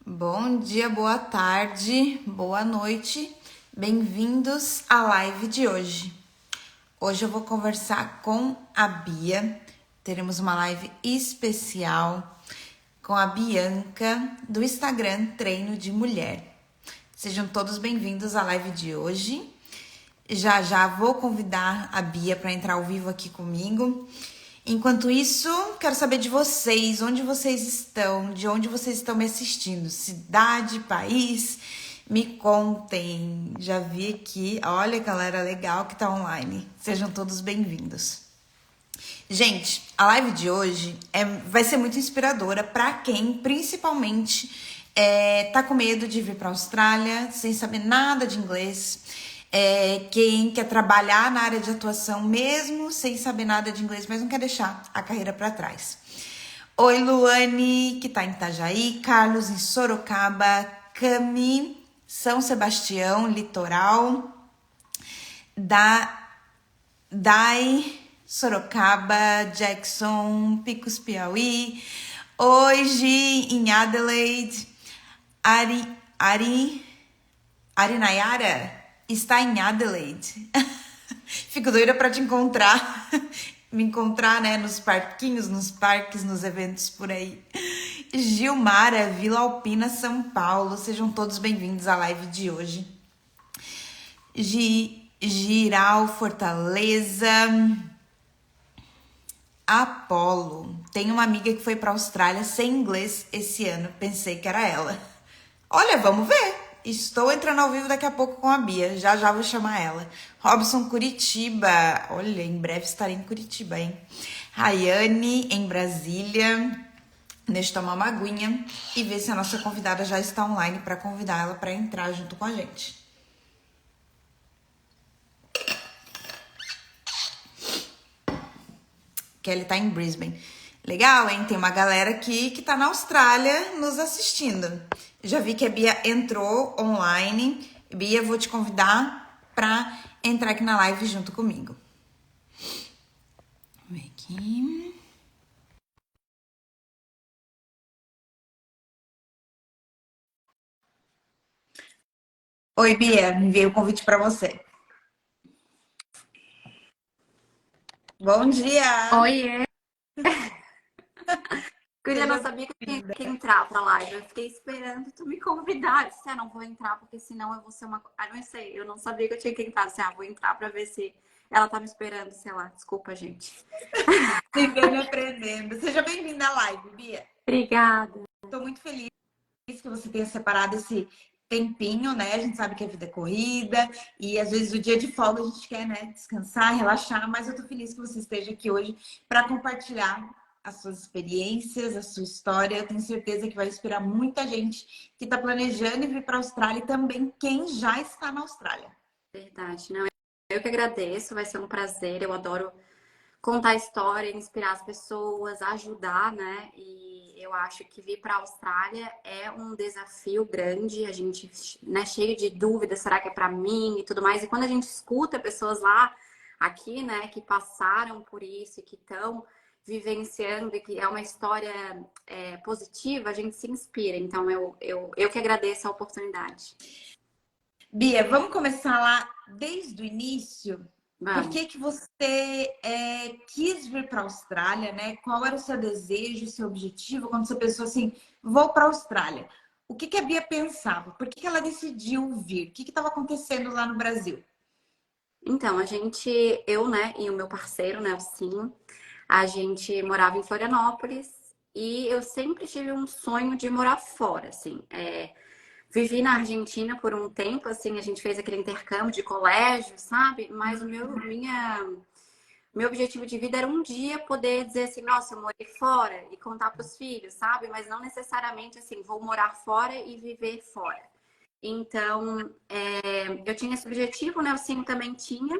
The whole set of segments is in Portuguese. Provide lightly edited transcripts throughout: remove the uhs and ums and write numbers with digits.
Bom dia, boa tarde, boa noite. Bem-vindos à live de hoje. Hoje eu vou conversar com a Bia. Teremos uma live especial com a Bianca do Instagram Treino de Mulher. Sejam todos bem-vindos à live de hoje. Já já vou convidar a Bia para entrar ao vivo aqui comigo. Enquanto isso, quero saber de vocês, onde vocês estão, de onde vocês estão me assistindo, cidade, país, me contem. Já vi aqui, olha galera legal que tá online, sejam todos bem-vindos. Gente, a live de hoje vai ser muito inspiradora para quem, principalmente, tá com medo de vir para a Austrália, sem saber nada de inglês. Quem quer trabalhar na área de atuação mesmo sem saber nada de inglês, mas não quer deixar a carreira para trás. Oi, Luane, que tá em Itajaí, Carlos em Sorocaba, Cami, São Sebastião, Litoral, Dai, Sorocaba, Jackson, Picos, Piauí, hoje em Adelaide, Ari Nayara está em Adelaide. Fico doida para te encontrar, me encontrar, né, nos parquinhos, nos parques, nos eventos por aí. Gilmara, Vila Alpina, São Paulo, sejam todos bem-vindos à live de hoje. Giral, Fortaleza, Apolo. Tem uma amiga que foi para a Austrália sem inglês esse ano, pensei que era ela. Olha, vamos ver. Estou entrando ao vivo daqui a pouco com a Bia. Já já vou chamar ela. Robson, Curitiba. Olha, em breve estarei em Curitiba, hein? Rayane, em Brasília. Deixa eu tomar uma aguinha e ver se a nossa convidada já está online para convidar ela para entrar junto com a gente. Kelly tá em Brisbane. Legal, hein? Tem uma galera aqui que tá na Austrália nos assistindo. Já vi que a Bia entrou online. Bia, vou te convidar para entrar aqui na live junto comigo. Vamos ver aqui. Oi, Bia, enviei o convite para você. Bom dia! Oiê! Guria, eu não sabia que eu tinha que entrar pra live. Eu fiquei esperando tu me convidar. Eu disse, não vou entrar, porque senão eu vou ser uma... Ah, não sei, eu não sabia que eu tinha que entrar. Eu disse, vou entrar pra ver se ela tá me esperando, sei lá. Desculpa, gente. Vivendo e aprendendo. Seja bem-vinda à live, Bia. Obrigada. Estou muito feliz que você tenha separado esse tempinho, né? A gente sabe que a vida é corrida e às vezes o dia de folga a gente quer, né, descansar, relaxar, mas eu tô feliz que você esteja aqui hoje para compartilhar as suas experiências, a sua história. Eu tenho certeza que vai inspirar muita gente que está planejando ir vir para a Austrália e também quem já está na Austrália. Verdade. Não, eu que agradeço, vai ser um prazer. Eu adoro contar história, inspirar as pessoas, ajudar, né? E eu acho que vir para a Austrália é um desafio grande. A gente, né, cheio de dúvidas, será que é para mim e tudo mais. E quando a gente escuta pessoas lá, aqui, né, que passaram por isso e que estão vivenciando e que é uma história positiva, a gente se inspira. Então, eu que agradeço a oportunidade. Bia, vamos começar lá desde o início? Por Vamos. que você quis vir para a Austrália, né? Qual era o seu desejo, o seu objetivo quando você pensou assim, vou para a Austrália? O que a Bia pensava? Por que ela decidiu vir? O que estava acontecendo lá no Brasil? Então, eu, né, e o meu parceiro, né, o Sim, a gente morava em Florianópolis e eu sempre tive um sonho de morar fora, assim. Vivi na Argentina por um tempo, assim, a gente fez aquele intercâmbio de colégio, sabe? Mas meu objetivo de vida era um dia poder dizer assim, nossa, eu morei fora e contar para os filhos, sabe? Mas não necessariamente assim, vou morar fora e viver fora. Então, eu tinha esse objetivo, o Nelsinho também tinha.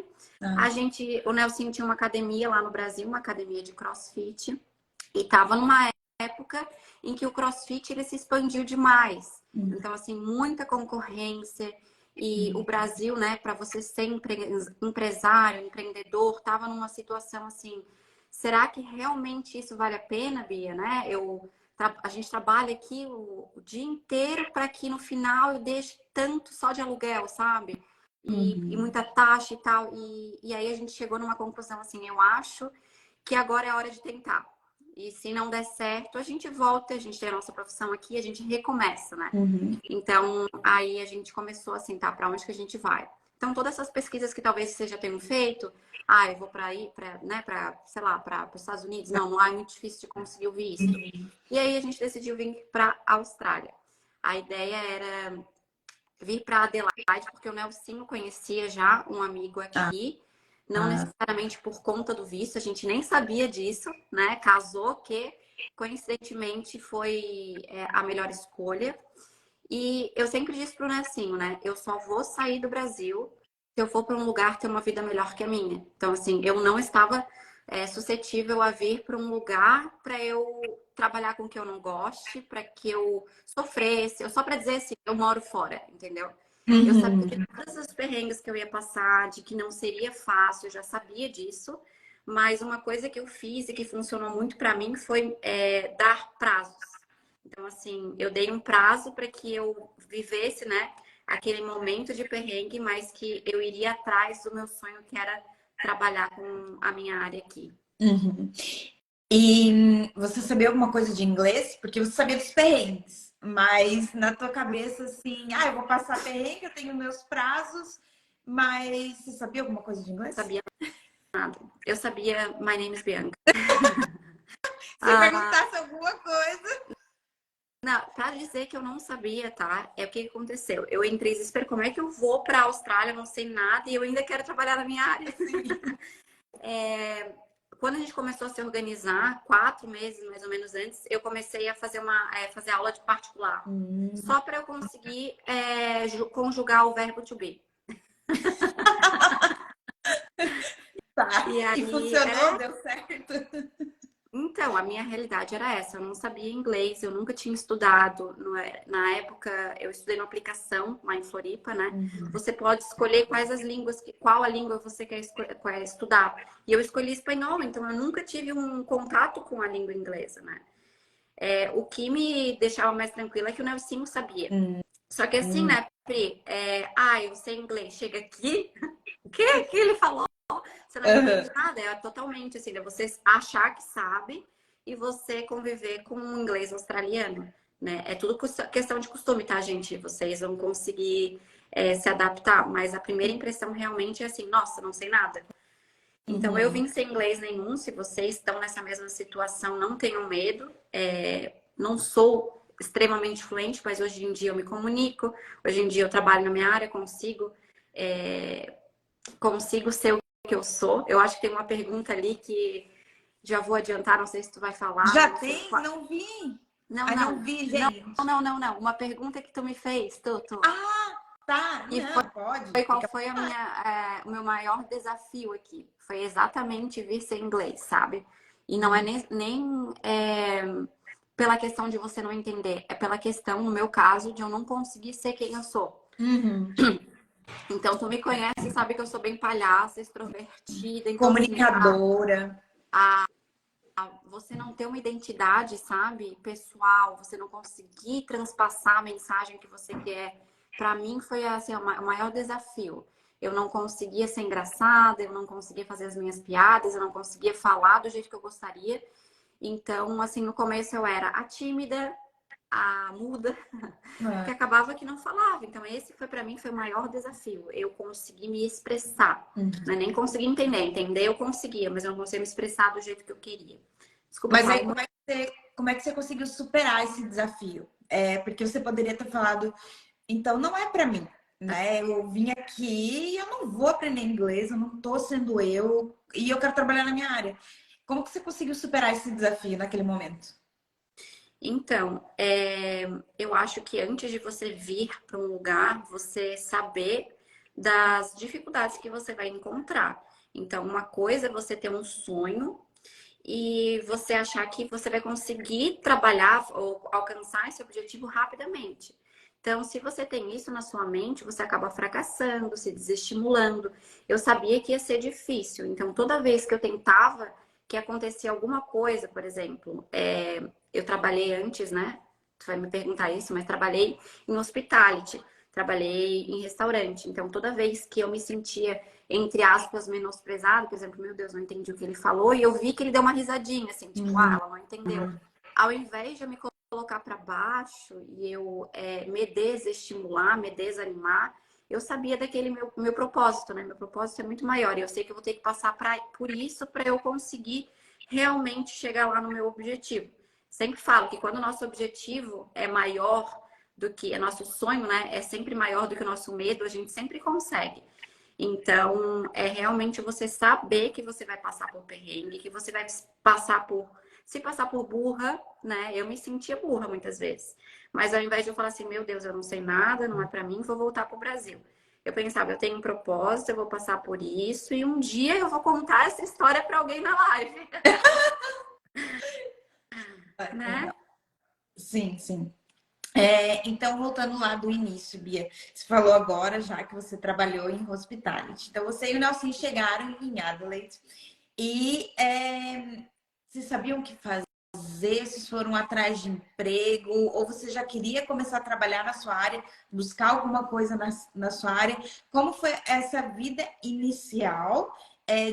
O Nelsinho tinha uma academia lá no Brasil, uma academia de CrossFit, e estava numa época em que o CrossFit ele se expandiu demais. Então, assim, muita concorrência. E o Brasil, né, para você ser empresário, empreendedor, estava numa situação assim, será que realmente isso vale a pena, Bia, né? Eu a gente trabalha aqui o dia inteiro para que no final eu deixe tanto só de aluguel, sabe? E muita taxa e tal. E aí a gente chegou numa conclusão assim, eu acho que agora é a hora de tentar. E se não der certo, a gente volta, a gente tem a nossa profissão aqui, a gente recomeça, né? Uhum. Então, aí a gente começou assim, tá, para onde que a gente vai? Então, todas essas pesquisas que talvez você já tenha feito, eu vou para ir, né, para, sei lá, para os Estados Unidos, não, lá é muito difícil de conseguir o visto. E aí a gente decidiu vir para a Austrália. A ideia era vir para Adelaide, porque o Nelsinho conhecia já um amigo aqui, não necessariamente por conta do visto, a gente nem sabia disso, né? Casou que, coincidentemente, foi a melhor escolha. E eu sempre disse pro Nelsinho, né? Eu só vou sair do Brasil se eu for para um lugar ter uma vida melhor que a minha. Então, assim, eu não estava suscetível a vir para um lugar para eu trabalhar com o que eu não goste, para que eu sofresse, só para dizer assim, eu moro fora, entendeu? Eu sabia de todas as perrengues que eu ia passar, de que não seria fácil, eu já sabia disso. Mas uma coisa que eu fiz e que funcionou muito para mim foi dar prazos. Então, assim, eu dei um prazo para que eu vivesse, né, aquele momento de perrengue, mas que eu iria atrás do meu sonho, que era trabalhar com a minha área aqui. Uhum. E você sabia alguma coisa de inglês? Porque você sabia dos perrengues, mas na tua cabeça, assim, eu vou passar perrengue, eu tenho meus prazos, mas você sabia alguma coisa de inglês? Sabia nada. Eu sabia My name is Bianca. Se perguntasse alguma coisa. Não, pra dizer que eu não sabia, tá? É o que aconteceu. Eu entrei em desespero. Como é que eu vou pra Austrália, não sei nada, e eu ainda quero trabalhar na minha área? Quando a gente começou a se organizar, 4 meses mais ou menos antes, eu comecei a fazer fazer aula de particular. Só para eu conseguir conjugar o verbo to be. Tá. E E aí, funcionou? Deu certo? então, a minha realidade era essa. Eu não sabia inglês, eu nunca tinha estudado. Na época, eu estudei numa aplicação lá em Floripa, né? Você pode escolher quais as línguas, qual a língua você quer estudar. E eu escolhi espanhol, então eu nunca tive um contato com a língua inglesa, né? O que me deixava mais tranquila é que o Nelsinho sabia. Só que assim, né, Pri? Eu sei inglês. Chega aqui, o que ele falou? Você não entende nada. É totalmente assim, é você achar que sabe e você conviver com um inglês australiano, né? É tudo questão de costume, tá, gente? Vocês vão conseguir se adaptar, mas a primeira impressão realmente é assim, nossa, não sei nada. Então, eu vim sem inglês nenhum. Se vocês estão nessa mesma situação, não tenham medo. Não sou extremamente fluente, mas hoje em dia eu me comunico. Hoje em dia eu trabalho na minha área, consigo ser o que eu sou. Eu acho que tem uma pergunta ali que já vou adiantar, não sei se tu vai falar. Já tem? Não vi. Não vi, gente. Não. Uma pergunta que tu me fez, tu. Tá. E Não, pode. qual foi o meu maior desafio aqui? Foi exatamente vir sem inglês, sabe? E não é nem pela questão de você não entender, é pela questão, no meu caso, de eu não conseguir ser quem eu sou. Então, tu me conhece, sabe que eu sou bem palhaça, extrovertida. Então, assim, Comunicadora. você não ter uma identidade, sabe, pessoal, você não conseguir transpassar a mensagem que você quer, para mim foi assim, o maior desafio. Eu não conseguia ser engraçada, eu não conseguia fazer as minhas piadas, eu não conseguia falar do jeito que eu gostaria. Então, assim, no começo eu era a tímida, a muda, que acabava que não falava. Então, esse foi para mim foi o maior desafio. Eu consegui me expressar. Não é nem conseguir entender eu conseguia, mas eu não conseguia me expressar do jeito que eu queria. Desculpa, Mas aí como é que você conseguiu superar esse desafio? Porque você poderia ter falado, então não é para mim, né? Eu vim aqui e eu não vou aprender inglês, eu não tô sendo eu e eu quero trabalhar na minha área. Como que você conseguiu superar esse desafio naquele momento? Então, eu acho que antes de você vir para um lugar, você saber das dificuldades que você vai encontrar. Então, uma coisa é você ter um sonho e você achar que você vai conseguir trabalhar ou alcançar esse objetivo rapidamente. Então, se você tem isso na sua mente, você acaba fracassando, se desestimulando. Eu sabia que ia ser difícil. Então, toda vez que eu tentava que acontecia alguma coisa, por exemplo, eu trabalhei antes, né? Tu vai me perguntar isso, mas trabalhei em hospitality, trabalhei em restaurante. Então, toda vez que eu me sentia, entre aspas, menosprezada, por exemplo, meu Deus, não entendi o que ele falou, e eu vi que ele deu uma risadinha, assim, tipo, ela não entendeu. Ao invés de eu me colocar para baixo e eu me desestimular, me desanimar, eu sabia daquele meu propósito, né? Meu propósito é muito maior e eu sei que eu vou ter que passar por isso para eu conseguir realmente chegar lá no meu objetivo. Sempre falo que quando o nosso objetivo é maior do que o nosso sonho, né? É sempre maior do que o nosso medo, a gente sempre consegue. Então, é realmente você saber que você vai passar por perrengue, que você vai passar por... Se passar por burra, né? Eu me sentia burra muitas vezes. Mas ao invés de eu falar assim, meu Deus, eu não sei nada, não é pra mim, vou voltar pro Brasil. Eu pensava, eu tenho um propósito, eu vou passar por isso e um dia eu vou contar essa história pra alguém na live. Né? Sim, sim. Então, voltando lá do início, Bia, você falou agora já que você trabalhou em hospitality. Então, você e o Nelson chegaram em Adelaide e vocês sabiam o que fazer? Vocês foram atrás de emprego? Ou você já queria começar a trabalhar na sua área, buscar alguma coisa na sua área? Como foi essa vida inicial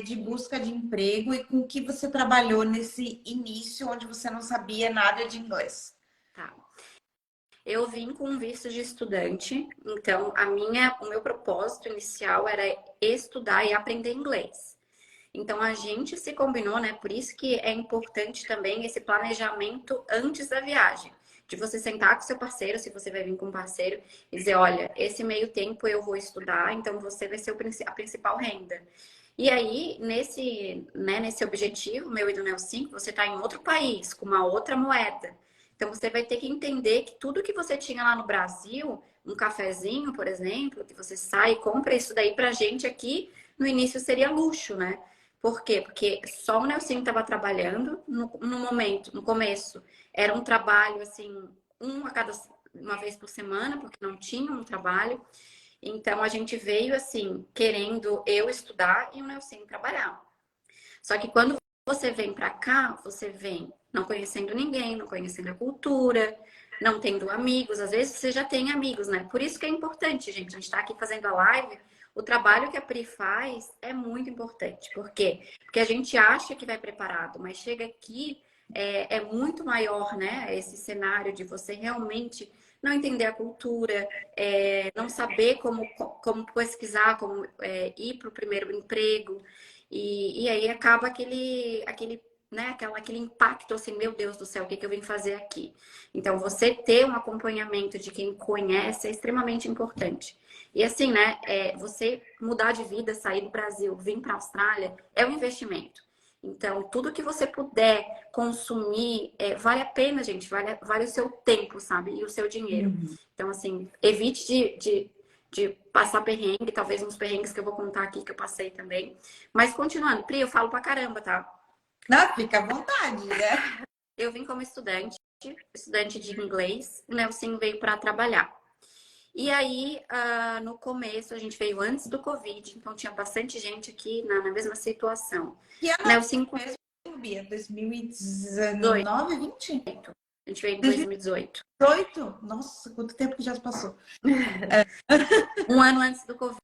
de busca de emprego e com que você trabalhou nesse início onde você não sabia nada de inglês? Tá. Eu vim com um visto de estudante, então o meu propósito inicial era estudar e aprender inglês. Então a gente se combinou, né? Por isso que é importante também esse planejamento antes da viagem. De você sentar com seu parceiro, se você vai vir com um parceiro, e dizer, olha, esse meio tempo eu vou estudar, então você vai ser a principal renda. E aí, nesse objetivo, meu e do Nelson, você está em outro país, com uma outra moeda. Então, você vai ter que entender que tudo que você tinha lá no Brasil, um cafezinho, por exemplo, que você sai e compra isso daí pra gente aqui, no início seria luxo, né? Por quê? Porque só o Nelson estava trabalhando no momento, no começo. Era um trabalho, assim, uma vez por semana, porque não tinha um trabalho. Então, a gente veio, assim, querendo eu estudar e o Nelson trabalhar. Só que quando você vem para cá, você vem não conhecendo ninguém, não conhecendo a cultura, não tendo amigos. Às vezes você já tem amigos, né? Por isso que é importante, gente. A gente está aqui fazendo a live. O trabalho que a Pri faz é muito importante. Por quê? Porque a gente acha que vai preparado, mas chega aqui, é muito maior, né? Esse cenário de você realmente não entender a cultura, não saber como pesquisar, como ir para o primeiro emprego. E aí acaba aquele impacto assim, meu Deus do céu, o que que eu vim fazer aqui? Então, você ter um acompanhamento de quem conhece é extremamente importante. E assim, né, você mudar de vida, sair do Brasil, vir para a Austrália, é um investimento. Então, tudo que você puder consumir, vale a pena, gente, vale o seu tempo, sabe? E o seu dinheiro. Então, assim, evite de passar perrengue, talvez uns perrengues que eu vou contar aqui que eu passei também. Mas continuando, Pri, eu falo pra caramba, tá? Não, fica à vontade, né? Eu vim como estudante de inglês, o Nelson veio para trabalhar. E aí, no começo, a gente veio antes do Covid, então tinha bastante gente aqui na mesma situação. Que ano Nelson com mesmo, Bia? 18, 2019, 20? a gente veio em 2018. 2018? Nossa, quanto tempo que já se passou. Um ano antes do Covid,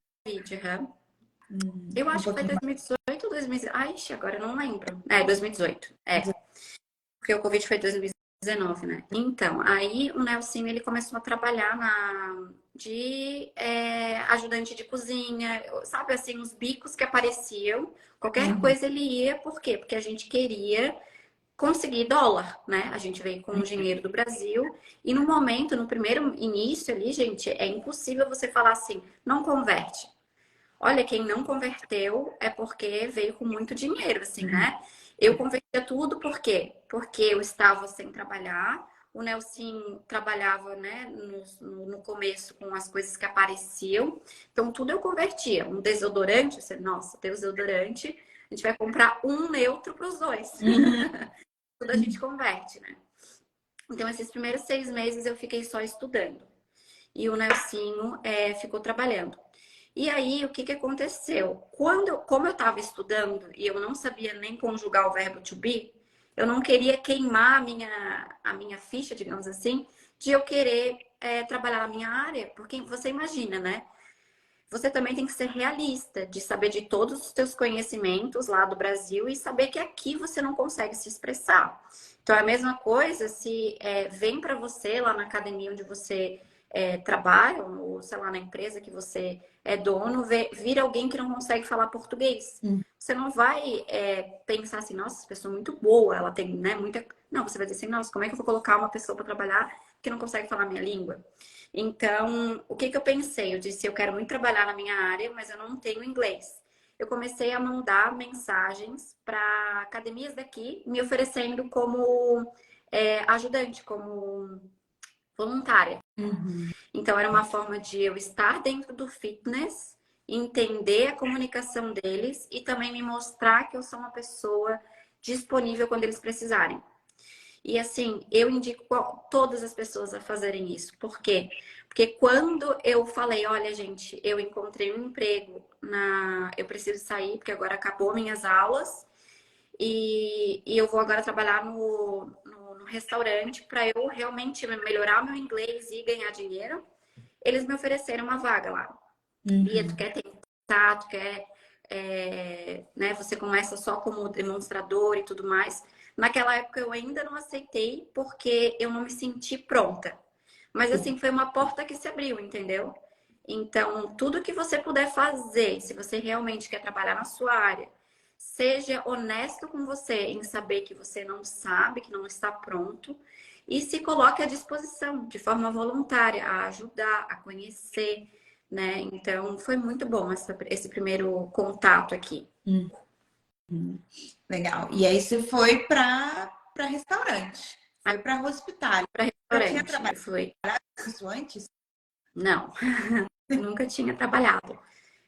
Eu Um acho que foi pouquinho 2018 ou 2019. Ai, agora eu não lembro. 2018. Porque o Covid foi 2019, né? Então, aí o Nelson, ele começou a trabalhar de ajudante de cozinha, sabe assim, os bicos que apareciam, qualquer coisa ele ia, por quê? Porque a gente queria conseguir dólar, né? A gente veio com o dinheiro do Brasil e no momento, no primeiro início ali, gente, é impossível você falar assim, não converte. Olha, quem não converteu é porque veio com muito dinheiro, assim, né? Eu convertia tudo por quê? Porque eu estava sem trabalhar, o Nelson trabalhava, né, no começo com as coisas que apareciam, então tudo eu convertia. Um desodorante, você, nossa, desodorante, a gente vai comprar um neutro para os dois. Tudo a gente converte, né? Então, esses primeiros 6 meses eu fiquei só estudando. E o Nelsinho ficou trabalhando. E aí, o que que aconteceu? Como eu estava estudando e eu não sabia nem conjugar o verbo to be, eu não queria queimar a minha ficha, digamos assim, de eu querer trabalhar na minha área, porque você imagina, né? Você também tem que ser realista, de saber de todos os seus conhecimentos lá do Brasil e saber que aqui você não consegue se expressar. Então, é a mesma coisa se vem para você lá na academia onde você trabalha, ou sei lá, na empresa que você é dono, vir alguém que não consegue falar português. Você não vai pensar assim, nossa, essa pessoa é muito boa, ela tem, né, muita. Não, você vai dizer assim, nossa, como é que eu vou colocar uma pessoa para trabalhar que não consegue falar a minha língua? Então, o que que eu pensei? Eu disse, eu quero muito trabalhar na minha área, mas eu não tenho inglês. Eu comecei a mandar mensagens para academias daqui, me oferecendo como ajudante, como voluntária. Uhum. Então, era uma forma de eu estar dentro do fitness, entender a comunicação deles e também me mostrar que eu sou uma pessoa disponível quando eles precisarem. E assim, eu indico todas as pessoas a fazerem isso. Por quê? Porque quando eu falei, olha, gente, eu encontrei um emprego eu preciso sair, porque agora acabou minhas aulas, e eu vou agora trabalhar no restaurante para eu realmente melhorar o meu inglês e ganhar dinheiro. Eles me ofereceram uma vaga lá. Bia, tu Uhum. quer tentar, tu quer, né? Você começa só como demonstrador e tudo mais. Naquela época eu ainda não aceitei porque eu não me senti pronta. Mas assim, foi uma porta que se abriu, entendeu? Então, tudo que você puder fazer, se você realmente quer trabalhar na sua área, seja honesto com você em saber que você não sabe, que não está pronto, e se coloque à disposição de forma voluntária a ajudar, a conhecer, né? Então, foi muito bom esse primeiro contato aqui. Uhum. Legal. E aí você foi para restaurante, foi para hospital. Para Já tinha restaurante, trabalhado eu fui. isso antes? Não, nunca tinha trabalhado.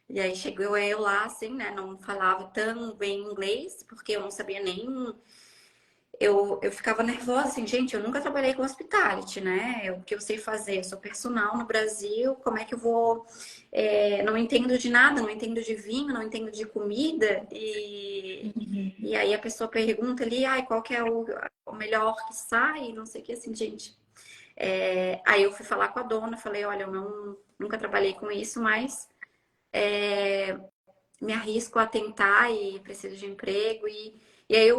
E aí chegou eu lá, assim, né? Não falava tão bem inglês, porque eu não sabia nem. Eu ficava nervosa, assim, gente, eu nunca trabalhei com hospitality, né? O que eu sei fazer? Eu sou personal no Brasil, como é que eu vou. Não entendo de nada, não entendo de vinho, não entendo de comida. E aí a pessoa pergunta ali, ai, qual que é o melhor que sai? Não sei o que, assim, gente. Aí eu fui falar com a dona, falei, olha, eu nunca trabalhei com isso, mas me arrisco a tentar e preciso de emprego. E aí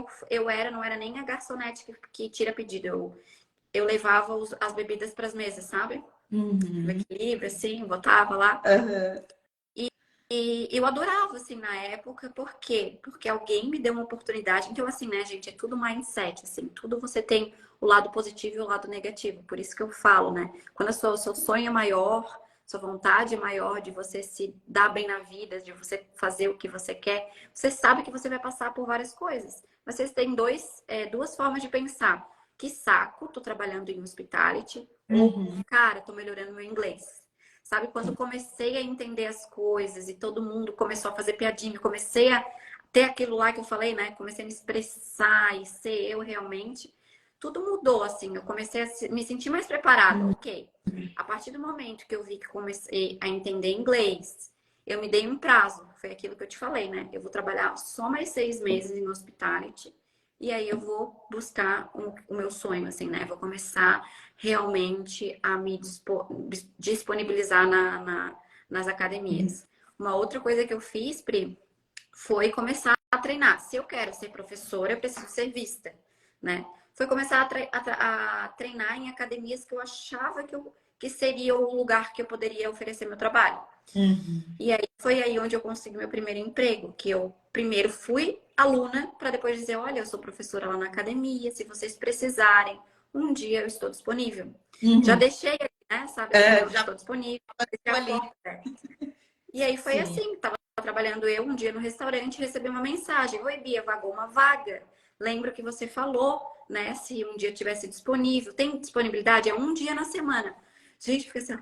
não era nem a garçonete que tira pedido, eu levava as bebidas para as mesas, sabe? O Uhum. equilíbrio, assim, botava lá. Aham. E eu adorava, assim, na época, por quê? Porque alguém me deu uma oportunidade. Então, assim, né, gente, é tudo mindset, assim, tudo você tem o lado positivo e o lado negativo. Por isso que eu falo, né? Quando o seu sonho é maior, sua vontade é maior de você se dar bem na vida, de você fazer o que você quer, você sabe que você vai passar por várias coisas. Mas vocês têm duas formas de pensar. Que saco, tô trabalhando em hospitality, ou, Uhum. cara, tô melhorando meu inglês. Sabe, quando comecei a entender as coisas e todo mundo começou a fazer piadinha, comecei a ter aquilo lá que eu falei, né? Comecei a me expressar e ser eu realmente. Tudo mudou, assim. Eu comecei a me sentir mais preparada. Ok. A partir do momento que eu vi que comecei a entender inglês, eu me dei um prazo. Foi aquilo que eu te falei, né? Eu vou trabalhar só mais 6 meses em hospitality. E aí eu vou buscar o meu sonho, assim, né? Vou começar realmente a me disponibilizar nas academias. Uma outra coisa que eu fiz, Pri, foi começar a treinar. Se eu quero ser professora, eu preciso ser vista, né? Foi começar a treinar em academias que eu achava que seria o lugar que eu poderia oferecer meu trabalho. Uhum. E aí foi aí onde eu consegui meu primeiro emprego, que eu primeiro fui aluna para depois dizer, olha, eu sou professora lá na academia, se vocês precisarem, um dia eu estou disponível. Já Uhum. deixei, né, sabe assim, ó, Já estou disponível, deixei estou a ali. porta aberta. E aí foi Sim. assim, estava trabalhando eu um dia no restaurante, recebi uma mensagem, oi Bia, vagou uma vaga. Lembro que você falou, né, se um dia tivesse disponível, tem disponibilidade? É um dia na semana. Gente, fica assim,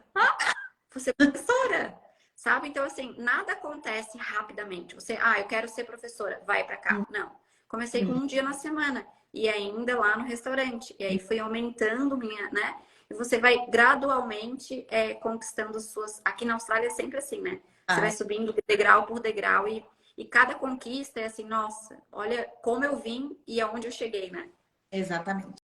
você é professora, sabe? Então, assim, nada acontece rapidamente. Eu quero ser professora, vai pra cá. Não. Comecei com um dia na semana e ainda lá no restaurante. E aí fui aumentando né? E você vai gradualmente conquistando suas. Aqui na Austrália é sempre assim, né? Você vai Ah, subindo degrau por degrau e cada conquista é assim, nossa, olha como eu vim e aonde eu cheguei, né? exatamente.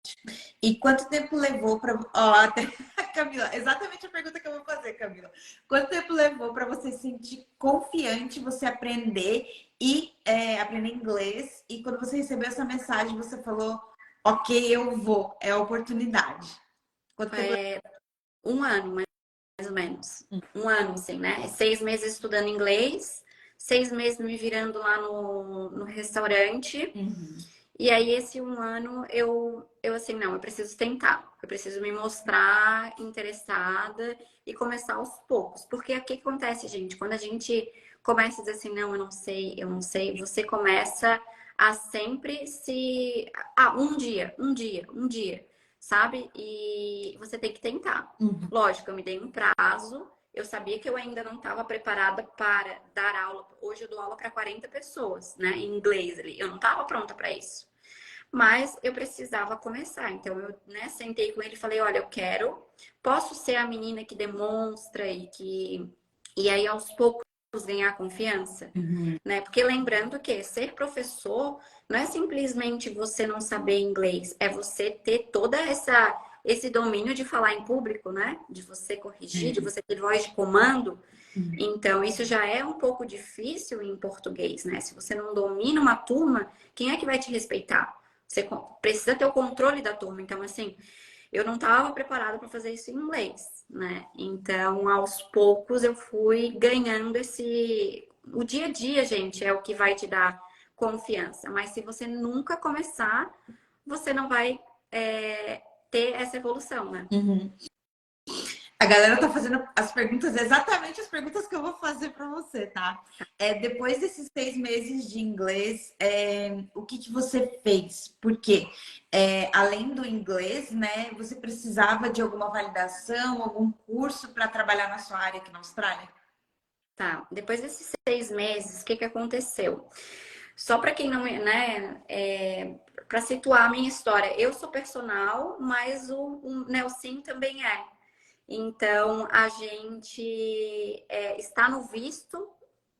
E quanto tempo levou para. Ó, até... Camila, exatamente a pergunta que eu vou fazer, Camila. Quanto tempo levou para você se sentir confiante, você aprender e aprender inglês? E quando você recebeu essa mensagem, você falou: ok, eu vou, é a oportunidade. Quanto tempo levou? É, um ano, mais ou menos. Um ano, assim, né? 6 meses estudando inglês, 6 meses me virando lá no restaurante. Uhum. E aí, esse um ano, eu assim, não, eu preciso tentar. Eu preciso me mostrar interessada e começar aos poucos. Porque o que acontece, gente? Quando a gente começa a dizer assim, não, eu não sei, você começa a sempre se... Ah, um dia, sabe? E você tem que tentar. Uhum. Lógico, eu me dei um prazo. Eu sabia que eu ainda não estava preparada para dar aula. Hoje eu dou aula para 40 pessoas, né, em inglês ali. Eu não estava pronta para isso. Mas eu precisava começar. Então eu, né, sentei com ele e falei: "Olha, eu quero, posso ser a menina que demonstra e aí aos poucos ganhar confiança, Uhum. né? Porque lembrando que ser professor não é simplesmente você não saber inglês, é você ter toda esse domínio de falar em público, né? De você corrigir, de você ter voz de comando. Então, isso já é um pouco difícil em português, né? Se você não domina uma turma, quem é que vai te respeitar? Você precisa ter o controle da turma. Então, assim, eu não estava preparada para fazer isso em inglês, né? Então, aos poucos, eu fui ganhando esse. O dia a dia, gente, é o que vai te dar confiança. Mas se você nunca começar, você não vai ter essa evolução, né? Uhum. A galera tá fazendo as perguntas, exatamente as perguntas que eu vou fazer para você, tá? Depois desses 6 meses de inglês, o que que você fez? Porque além do inglês, né, você precisava de alguma validação, algum curso para trabalhar na sua área aqui na Austrália? Tá. Depois desses 6 meses, o que que aconteceu? Só para quem não, né, para situar a minha história, eu sou personal, mas o Nelson também é. Então, a gente está no visto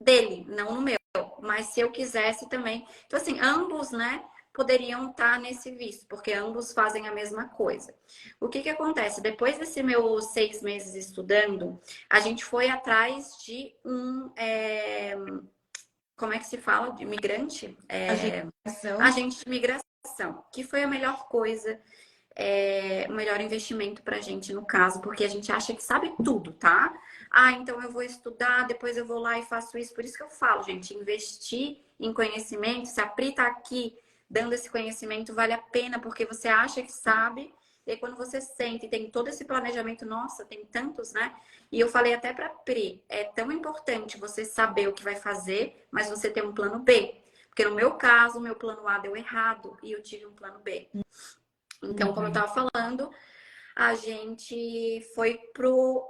dele, não no meu. Mas se eu quisesse também. Então, assim, ambos, né, poderiam estar nesse visto, porque ambos fazem a mesma coisa. O que que acontece? Depois desse meus 6 meses estudando, a gente foi atrás de como é que se fala? De imigrante? Agitação. Agente de migração, que foi a melhor coisa, o melhor investimento para a gente no caso, porque a gente acha que sabe tudo, tá? Ah, então eu vou estudar, depois eu vou lá e faço isso. Por isso que eu falo, gente, investir em conhecimento, se a Pri tá aqui dando esse conhecimento, vale a pena, porque você acha que sabe, e aí quando você sente e tem todo esse planejamento, nossa, tem tantos, né? E eu falei até para Pri, é tão importante você saber o que vai fazer, mas você ter um plano B. Porque no meu caso, meu plano A deu errado e eu tive um plano B. Então, como eu Uhum. estava falando, a gente foi pro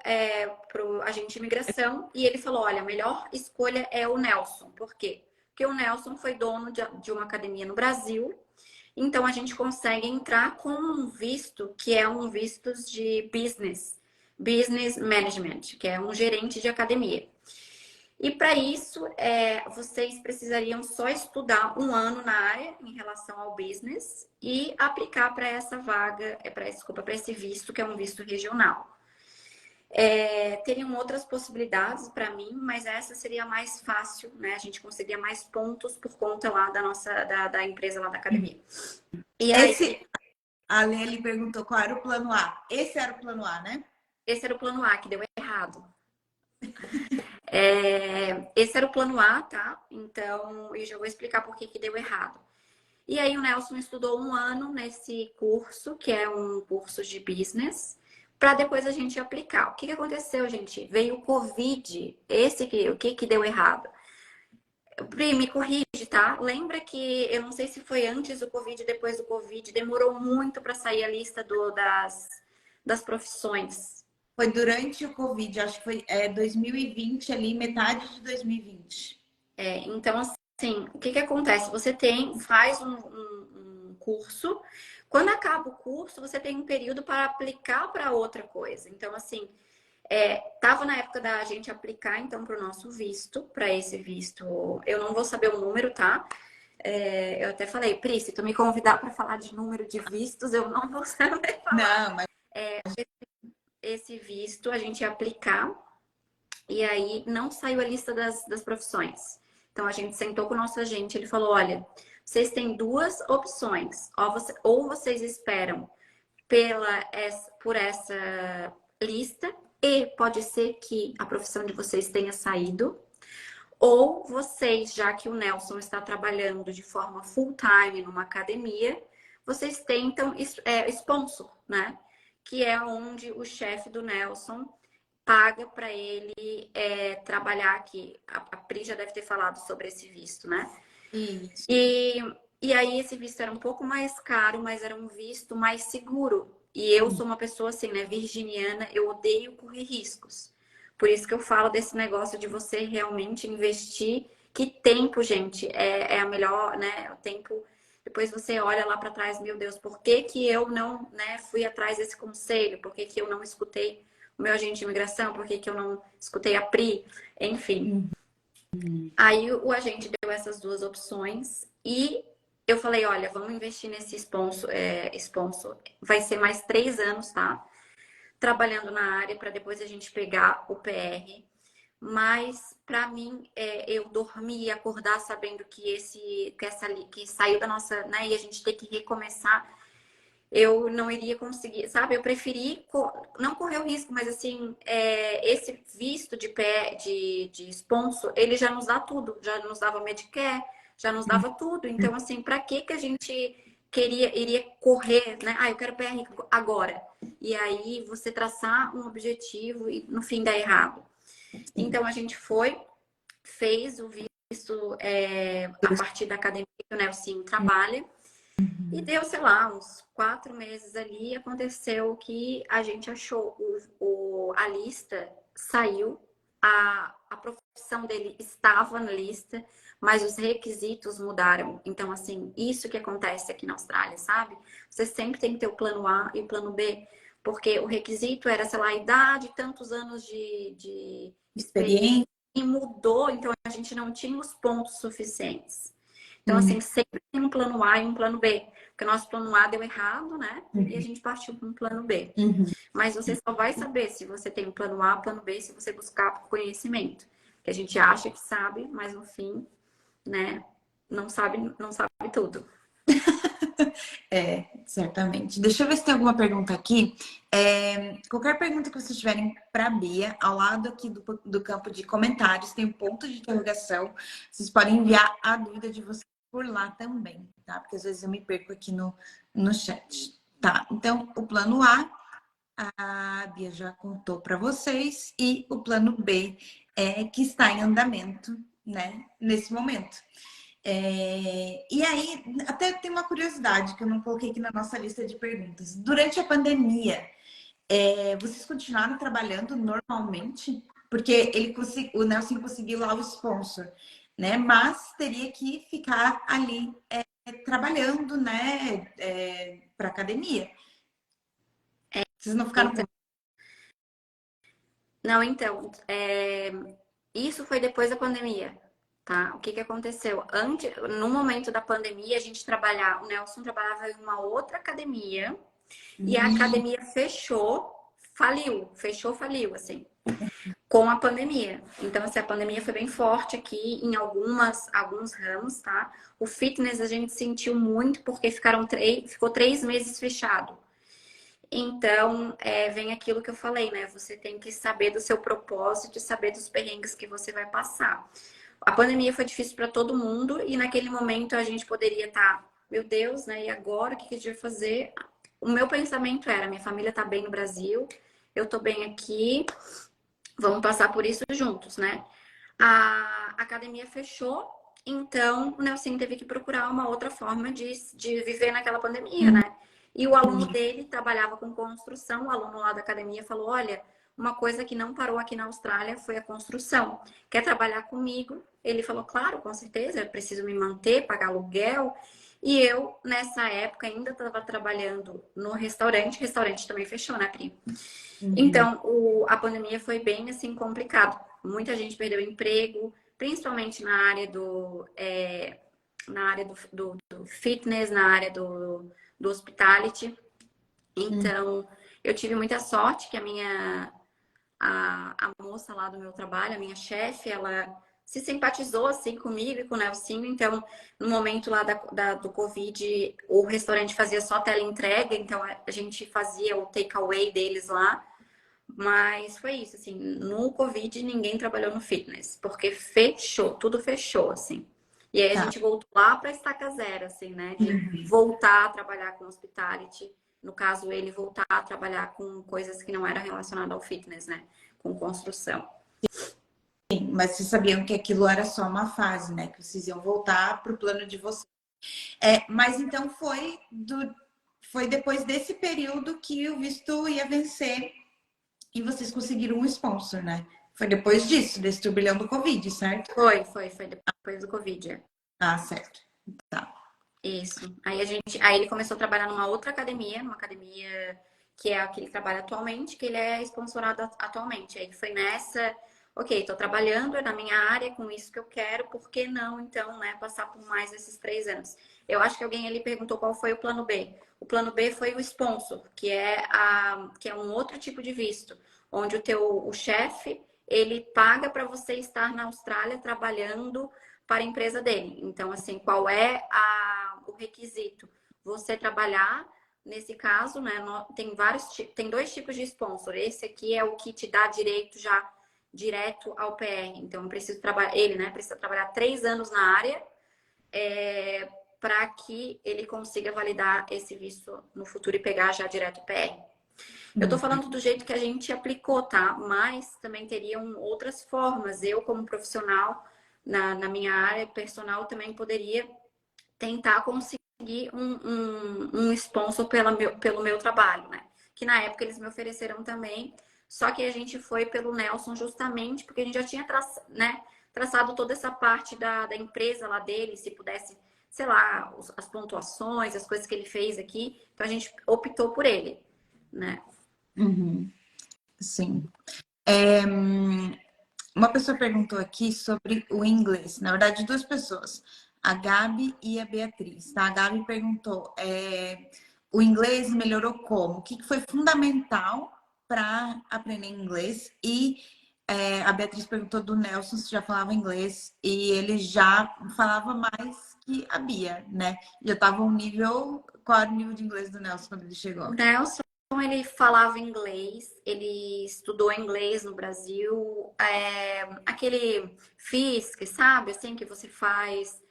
agente de imigração e ele falou: olha, a melhor escolha é o Nelson. Por quê? Porque o Nelson foi dono de uma academia no Brasil, então a gente consegue entrar com um visto que é um visto de business management, que é um gerente de academia. E para isso, vocês precisariam só estudar um ano na área em relação ao business e aplicar para essa vaga, desculpa, para esse visto, que é um visto regional. Teriam outras possibilidades para mim, mas essa seria mais fácil, né? A gente conseguiria mais pontos por conta lá da empresa lá da academia. E aí, A Lely perguntou qual era o plano A. Esse era o plano A, né? esse era o plano A que deu errado. Esse era o plano A, tá? Então, eu já vou explicar por que deu errado. E aí o Nelson estudou um ano nesse curso, que é um curso de business, para depois a gente aplicar. O que aconteceu, gente? Veio o Covid. O que deu errado? Pri, me corrige, tá? Lembra que eu não sei se foi antes do Covid, depois do Covid, demorou muito para sair a lista das profissões. Foi durante o Covid, acho que foi 2020 ali, metade de 2020. Então, assim, o que acontece? Você faz um curso, quando acaba o curso, você tem um período para aplicar para outra coisa. Então, assim, Tava na época da gente aplicar, então, para o nosso visto, para esse visto, eu não vou saber o número, tá? Eu até falei, Pri, se tu me convidar para falar de número de vistos, eu não vou saber falar. Não, mas Esse visto a gente ia aplicar e aí não saiu a lista das profissões. Então a gente sentou com o nosso agente, ele falou, olha, vocês têm duas opções, ou vocês esperam por essa lista e pode ser que a profissão de vocês tenha saído, ou vocês, já que o Nelson está trabalhando de forma full-time numa academia, vocês tentam sponsor, né? Que é onde o chefe do Nelson paga para ele trabalhar aqui. A Pri já deve ter falado sobre esse visto, né? isso. E aí esse visto era um pouco mais caro, mas era um visto mais seguro. E eu sou uma pessoa assim, né, virginiana, eu odeio correr riscos. Por isso que eu falo desse negócio de você realmente investir. Que tempo, gente, é a melhor, né? O tempo. Depois você olha lá para trás, meu Deus, por que que eu não, né, fui atrás desse conselho? Por que que eu não escutei o meu agente de imigração? Por que que eu não escutei a Pri? Enfim. Aí o agente deu essas duas opções e eu falei, olha, vamos investir nesse sponsor. Sponsor. Vai ser mais 3 anos, tá? Trabalhando na área para depois a gente pegar o PR. Mas para mim, eu dormir e acordar sabendo que saiu da nossa, né? E a gente ter que recomeçar, eu não iria conseguir, sabe? Eu preferi não correr o risco, mas assim, esse visto de sponsor, ele já nos dá tudo, já nos dava Medicare, já nos dava tudo. Então, assim, para que a gente iria correr, né? Ah, eu quero PR agora. E aí você traçar um objetivo e no fim dar errado. Então a gente fez o visto a partir da academia que o Nelson trabalha. E deu, sei lá, uns 4 meses ali, aconteceu que a gente achou a lista, saiu, a profissão dele estava na lista, mas os requisitos mudaram. Então, assim, isso que acontece aqui na Austrália, sabe? Você sempre tem que ter o plano A e o plano B, porque o requisito era, sei lá, a idade, tantos anos de experiência, Experiência. e mudou, então a gente não tinha os pontos suficientes. Então, Uhum. assim, sempre tem um plano A e um plano B. Porque o nosso plano A deu errado, né? E a gente partiu para um plano B. Uhum. Mas você só vai saber se você tem um plano A, plano B, se você buscar por conhecimento. Que a gente acha que sabe, mas no fim, né, não sabe tudo. Certamente. Deixa eu ver se tem alguma pergunta aqui. Qualquer pergunta que vocês tiverem para a Bia, ao lado aqui do campo de comentários, tem um ponto de interrogação. Vocês podem enviar a dúvida de vocês por lá também, tá? Porque às vezes eu me perco aqui no chat. Tá, então o plano a Bia já contou para vocês, e o plano B que está em andamento, né, nesse momento. E aí, até tem uma curiosidade que eu não coloquei aqui na nossa lista de perguntas. Durante a pandemia, vocês continuaram trabalhando normalmente? Porque o Nelson conseguiu lá o sponsor, né? Mas teria que ficar ali trabalhando, né? Para academia. Vocês não ficaram com... Então, não, então, isso foi depois da pandemia, tá? O que que aconteceu? No momento da pandemia, o Nelson trabalhava em uma outra academia e a academia faliu, assim, com a pandemia. Então, assim, a pandemia foi bem forte aqui em alguns ramos, tá? O fitness a gente sentiu muito porque ficou 3 meses fechado. Então, vem aquilo que eu falei, né? Você tem que saber do seu propósito e saber dos perrengues que você vai passar. A pandemia foi difícil para todo mundo e naquele momento a gente poderia estar, meu Deus, né? E agora o que a gente vai fazer? O meu pensamento era: minha família tá bem no Brasil, eu tô bem aqui, vamos passar por isso juntos, né? A academia fechou, então o Nelson teve que procurar uma outra forma de viver naquela pandemia, né? E o aluno dele trabalhava com construção, o aluno lá da academia falou: olha, uma coisa que não parou aqui na Austrália foi a construção. Quer trabalhar comigo? Ele falou: claro, com certeza, eu preciso me manter, pagar aluguel. E eu, nessa época, ainda estava trabalhando no restaurante. O restaurante também fechou, né, Pri? Uhum. Então, a pandemia foi bem, assim, complicado. Muita gente perdeu emprego, principalmente na área do fitness, na área do hospitality. Uhum. Então, eu tive muita sorte que a moça lá do meu trabalho, a minha chefe, ela se simpatizou assim comigo e com o Nelsinho. Então, no momento lá do Covid, o restaurante fazia só teleentrega, então a gente fazia o takeaway deles lá. Mas foi isso, assim, no Covid ninguém trabalhou no fitness, porque fechou, tudo fechou, assim. E aí a Tá. gente voltou lá para estaca zero, assim, né? De Uhum. voltar a trabalhar com hospitality. No caso, ele voltar a trabalhar com coisas que não eram relacionadas ao fitness, né? Com construção. Sim, mas vocês sabiam que aquilo era só uma fase, né? Que vocês iam voltar para o plano de vocês. Mas então foi depois desse período que o visto ia vencer e vocês conseguiram um sponsor, né? Foi depois disso, desse turbilhão do Covid, certo? Foi depois do Covid. Ah, certo. Tá. Isso. Aí ele começou a trabalhar numa academia que é a que ele trabalha atualmente, que ele é sponsorado atualmente. Aí foi nessa, ok, estou trabalhando na minha área com isso que eu quero, por que não, então, né, passar por mais esses 3 anos? Eu acho que alguém ali perguntou qual foi o plano B. O plano B foi o sponsor, que é um outro tipo de visto, onde o chefe, ele paga para você estar na Austrália trabalhando para a empresa dele. Então, assim, qual é o requisito? Você trabalhar, nesse caso, né? Tem 2 tipos de sponsor. Esse aqui é o que te dá direito já direto ao PR. Então, eu preciso trabalhar, ele, né, precisa trabalhar 3 anos na área para que ele consiga validar esse visto no futuro e pegar já direto o PR. Eu tô falando do jeito que a gente aplicou, tá? Mas também teriam outras formas. Eu, como profissional, na minha área personal, também poderia tentar conseguir um sponsor pelo meu trabalho, né? Que na época eles me ofereceram também. Só que a gente foi pelo Nelson justamente porque a gente já tinha traçado toda essa parte da empresa lá dele, se pudesse, sei lá, as pontuações, as coisas que ele fez aqui. Então a gente optou por ele, né? Uhum. Sim. É, uma pessoa perguntou aqui sobre o inglês. Na verdade, duas pessoas. A Gabi e a Beatriz. Tá? A Gabi perguntou: o inglês melhorou como? O que foi fundamental para aprender inglês? E a Beatriz perguntou do Nelson se já falava inglês. E ele já falava mais que a Bia, né? Já estava um nível. Qual era o nível de inglês do Nelson quando ele O chegou? Nelson, ele falava inglês, ele estudou inglês no Brasil, aquele FISC, sabe? Assim, que você faz,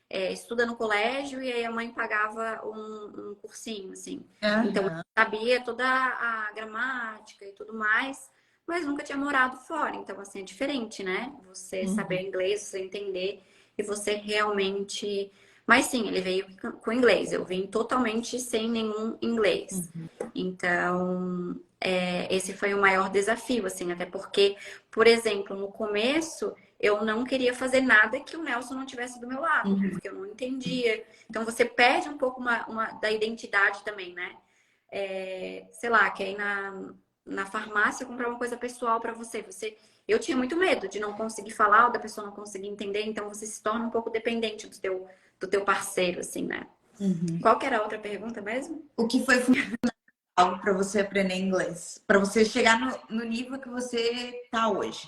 estuda no colégio e aí a mãe pagava um cursinho, assim. Então, ele Aham. sabia toda a gramática e tudo mais, mas nunca tinha morado fora. Então, assim, é diferente, né? Você saber Uhum. inglês, você entender e você realmente. Mas sim, ele veio com inglês. Eu vim totalmente sem nenhum inglês. Então, esse foi o maior desafio, assim, até porque, por exemplo, no começo eu não queria fazer nada que o Nelson não tivesse do meu lado, Uhum. porque eu não entendia. Então você perde um pouco da identidade também, né? Sei lá, quer ir na farmácia comprar uma coisa pessoal para você. Eu tinha muito medo de não conseguir falar ou da pessoa não conseguir entender, então você se torna um pouco dependente do teu parceiro, assim, né? Uhum. Qual que era a outra pergunta mesmo? O que foi fundamental para você aprender inglês? Para você chegar no nível que você está hoje?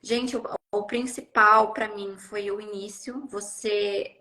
Gente, o principal para mim foi o início, você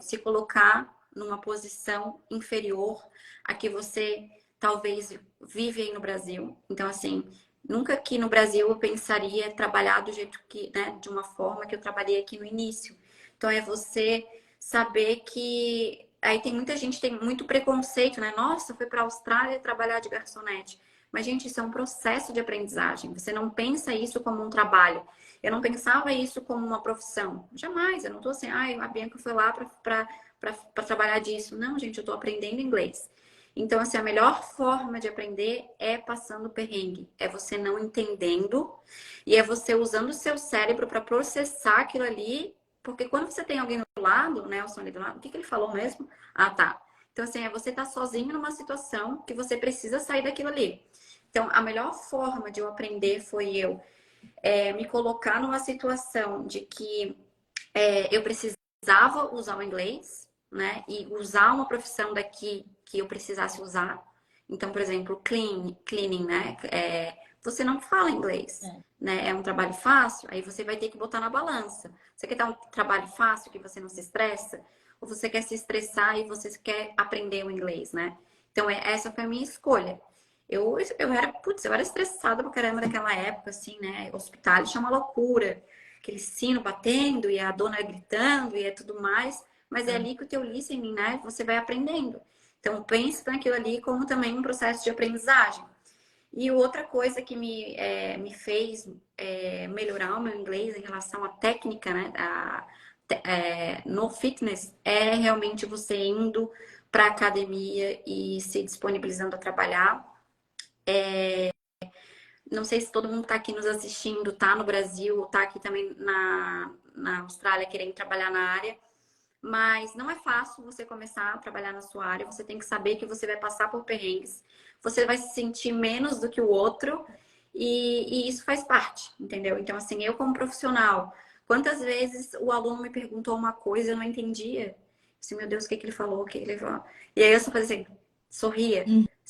se colocar numa posição inferior a que você talvez vive aí no Brasil. Então, assim, nunca aqui no Brasil eu pensaria trabalhar do jeito que, né, de uma forma que eu trabalhei aqui no início. Então, é você saber que aí tem muita gente tem muito preconceito, né? Nossa, foi para a Austrália trabalhar de garçonete. Mas, gente, isso é um processo de aprendizagem. Você não pensa isso como um trabalho. Eu não pensava isso como uma profissão. Jamais. Eu não estou assim, a Bianca foi lá para trabalhar disso. Não, gente, eu estou aprendendo inglês. Então, assim, a melhor forma de aprender é passando perrengue. É você não entendendo e é você usando o seu cérebro para processar aquilo ali Porque quando você tem alguém do lado, né, o som ali do lado, o que ele falou mesmo? Ah, tá. Então, assim, é você tá sozinho numa situação que você precisa sair daquilo ali. Então, a melhor forma de eu aprender foi eu me colocar numa situação de que eu precisava usar o inglês, né? E usar uma profissão daqui que eu precisasse usar. Então, por exemplo, cleaning, né? Você não fala inglês, né? É um trabalho fácil, aí você vai ter que botar na balança. Você quer dar um trabalho fácil que você não se estressa? Ou você quer se estressar e você quer aprender o inglês, né? Então, essa foi a minha escolha. Eu era estressada pra caramba naquela época, assim, né? Hospital é uma loucura. Aquele sino batendo e a dona gritando e é tudo mais. Mas é ali que o teu listening, né? Você vai aprendendo. Então, pense naquilo ali como também um processo de aprendizagem. E outra coisa que me fez melhorar o meu inglês em relação à técnica, né? No fitness, é realmente você indo para academia e se disponibilizando a trabalhar. Não sei se todo mundo está aqui nos assistindo, tá no Brasil, tá aqui também na Austrália querendo trabalhar na área. Mas não é fácil você começar a trabalhar na sua área. Você tem que saber que você vai passar por perrengues. Você vai se sentir menos do que o outro. E isso faz parte, entendeu? Então, assim, eu como profissional, quantas vezes o aluno me perguntou uma coisa e eu não entendia? Assim, meu Deus, o que que ele falou? O que ele falou? E aí eu só fazia assim, sorria.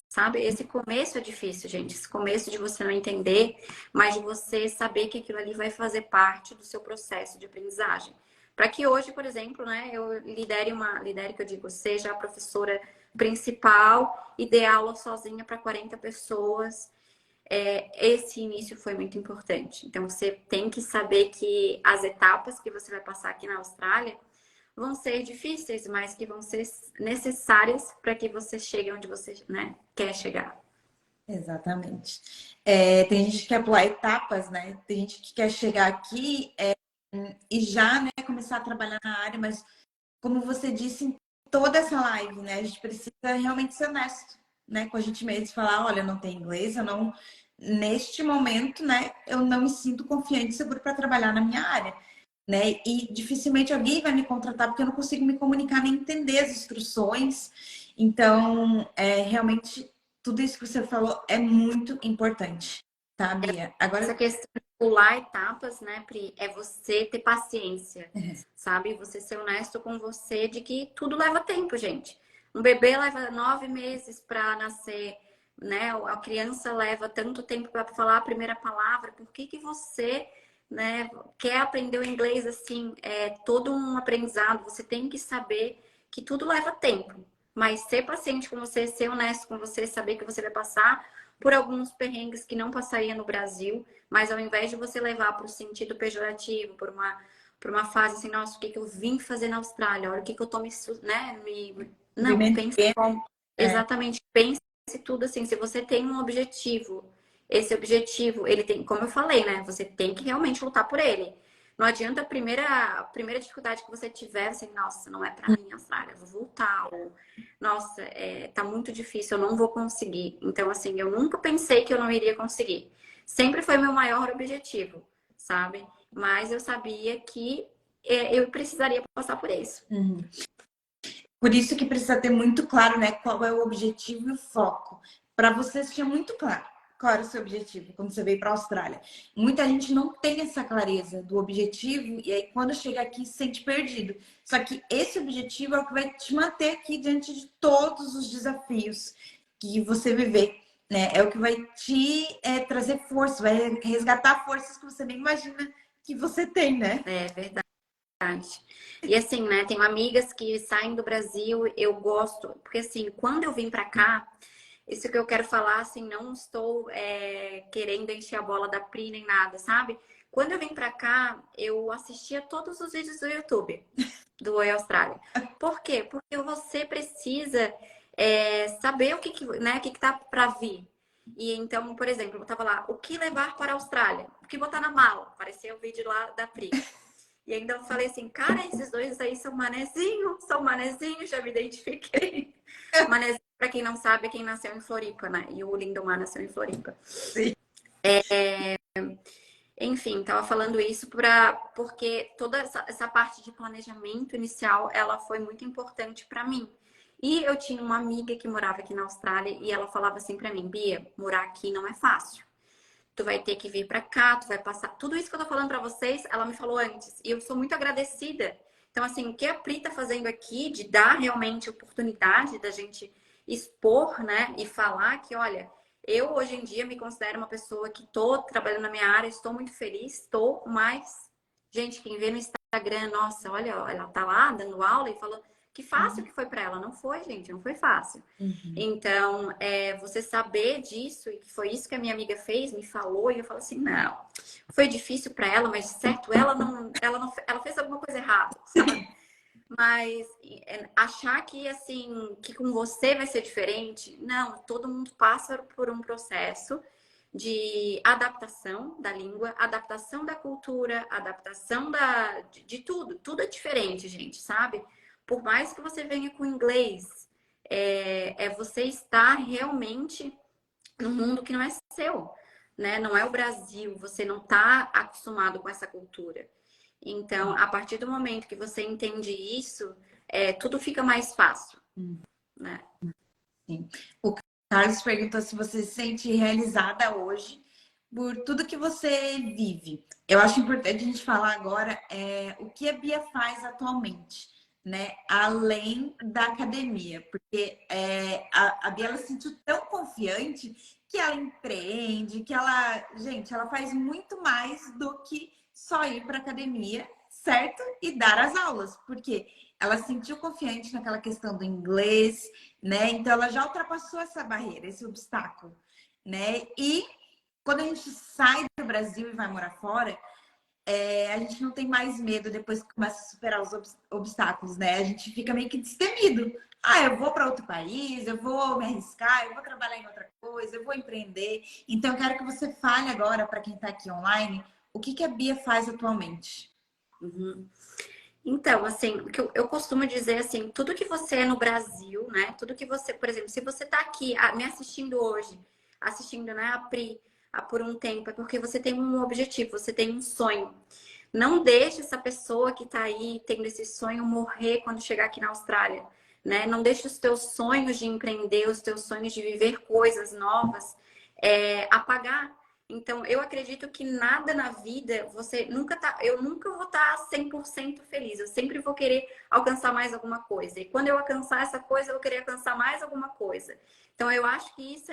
Sabe? Esse começo é difícil, gente. Esse começo de você não entender, mas de você saber que aquilo ali vai fazer parte do seu processo de aprendizagem. Para que hoje, por exemplo, né, eu lidere que eu digo, seja a professora principal e dê aula sozinha para 40 pessoas. Esse início foi muito importante. Então, você tem que saber que as etapas que você vai passar aqui na Austrália vão ser difíceis, mas que vão ser necessárias para que você chegue onde você, né, quer chegar. Exatamente. Tem gente que quer pular etapas, né? Tem gente que quer chegar aqui e já, né, começar a trabalhar na área, mas como você disse em toda essa live, né? A gente precisa realmente ser honesto, né? Com a gente mesmo, falar, olha, eu não tenho inglês, eu não, neste momento, né? Eu não me sinto confiante e seguro para trabalhar na minha área, né? E dificilmente alguém vai me contratar porque eu não consigo me comunicar nem entender as instruções. Então, realmente, tudo isso que você falou é muito importante, tá, Bia? Essa Agora, questão de pular etapas, né, Pri, é você ter paciência, sabe? Você ser honesto com você de que tudo leva tempo, gente. Um bebê leva 9 meses para nascer, né? A criança leva tanto tempo para falar a primeira palavra. Por que que você, né, quer aprender o inglês assim? É todo um aprendizado. Você tem que saber que tudo leva tempo. Mas ser paciente com você, ser honesto com você, saber que você vai passar por alguns perrengues que não passaria no Brasil, mas ao invés de você levar para o sentido pejorativo, por uma fase assim, nossa, o que que eu vim fazer na Austrália? Olha o que que eu tô né, Não, pense como... Exatamente, pense tudo assim, se você tem um objetivo, esse objetivo, ele tem, como eu falei, né, você tem que realmente lutar por ele. Não adianta a primeira dificuldade que você tiver, você, nossa, não é para mim, Austrália, vou voltar, ou nossa, tá muito difícil, eu não vou conseguir. Então, assim, eu nunca pensei que eu não iria conseguir. Sempre foi meu maior objetivo, sabe? Mas eu sabia que eu precisaria passar por isso. por isso que precisa ter muito claro, né, qual é o objetivo e o foco. Para você, tinha muito claro qual era o seu objetivo quando você veio para a Austrália. Muita gente não tem essa clareza do objetivo e aí quando chega aqui se sente perdido. Só que esse objetivo é o que vai te manter aqui diante de todos os desafios que você viver, né? É o que vai te trazer força, vai resgatar forças que você nem imagina que você tem, né? É verdade. E assim, né, tenho amigas que saem do Brasil, eu gosto, porque assim, quando eu vim pra cá, isso que eu quero falar, assim, não estou querendo encher a bola da Pri nem nada, sabe? Quando eu vim pra cá, eu assistia todos os vídeos do YouTube do Oi Austrália. Por quê? Porque você precisa saber né, o que tá pra vir. E então, por exemplo, eu tava lá, o que levar para a Austrália? O que botar na mala? Apareceu o vídeo lá da Pri. E ainda eu falei assim, cara, esses dois aí são manezinho, já me identifiquei. Manezinho, pra quem não sabe, é quem nasceu em Floripa, né? E o Lindomar nasceu em Floripa. Sim. Enfim, tava falando isso porque toda essa parte de planejamento inicial, ela foi muito importante para mim. E eu tinha uma amiga que morava aqui na Austrália e ela falava assim para mim, Bia, morar aqui não é fácil. Tu vai ter que vir para cá, tu vai passar. Tudo isso que eu tô falando para vocês, ela me falou antes. E eu sou muito agradecida. Então, assim, o que a Pri tá fazendo aqui, de dar realmente oportunidade da gente expor, né? E falar que, olha, eu hoje em dia me considero uma pessoa que tô trabalhando na minha área, estou muito feliz, estou, mas, gente, quem vê no Instagram, nossa, olha, ela tá lá dando aula e falou que fácil que foi para ela. Não foi, gente, não foi fácil. Uhum. Então, você saber disso, e que foi isso que a minha amiga fez, me falou, e eu falo assim, não, foi difícil para ela, mas certo, ela fez alguma coisa errada, sabe? Mas achar que assim, que com você vai ser diferente, não, todo mundo passa por um processo de adaptação da língua, adaptação da cultura, adaptação de tudo. Tudo é diferente, gente, sabe? Por mais que você venha com inglês, você estar realmente num mundo que não é seu, né? Não é o Brasil, você não está acostumado com essa cultura. Então, a partir do momento que você entende isso, tudo fica mais fácil, Hum, né? sim. O Carlos perguntou se você se sente realizada hoje por tudo que você vive. Eu acho importante a gente falar agora o que a Bia faz atualmente, né? Além da academia, porque a Bia ela se sentiu tão confiante que ela empreende, que ela, gente, ela faz muito mais do que só ir para academia, certo? E dar as aulas, porque ela se sentiu confiante naquela questão do inglês, né? Então ela já ultrapassou essa barreira, esse obstáculo, né? E quando a gente sai do Brasil e vai morar fora, a gente não tem mais medo depois que começa a superar os obstáculos, né? A gente fica meio que destemido. Ah, eu vou para outro país, eu vou me arriscar, eu vou trabalhar em outra coisa, eu vou empreender. Então, eu quero que você fale agora para quem está aqui online o que a Bia faz atualmente. Uhum. Então, assim, o que eu costumo dizer assim, tudo que você é no Brasil, né? Tudo que você, por exemplo, se você tá aqui me assistindo hoje, assistindo, né, a Pri, por um tempo, é porque você tem um objetivo, você tem um sonho. Não deixe essa pessoa que tá aí tendo esse sonho morrer quando chegar aqui na Austrália, né? Não deixe os teus sonhos de empreender, os teus sonhos de viver coisas novas, apagar. Então, eu acredito que nada na vida, eu nunca vou estar 100% feliz. Eu sempre vou querer alcançar mais alguma coisa. E quando eu alcançar essa coisa, eu vou querer alcançar mais alguma coisa. Então, eu acho que isso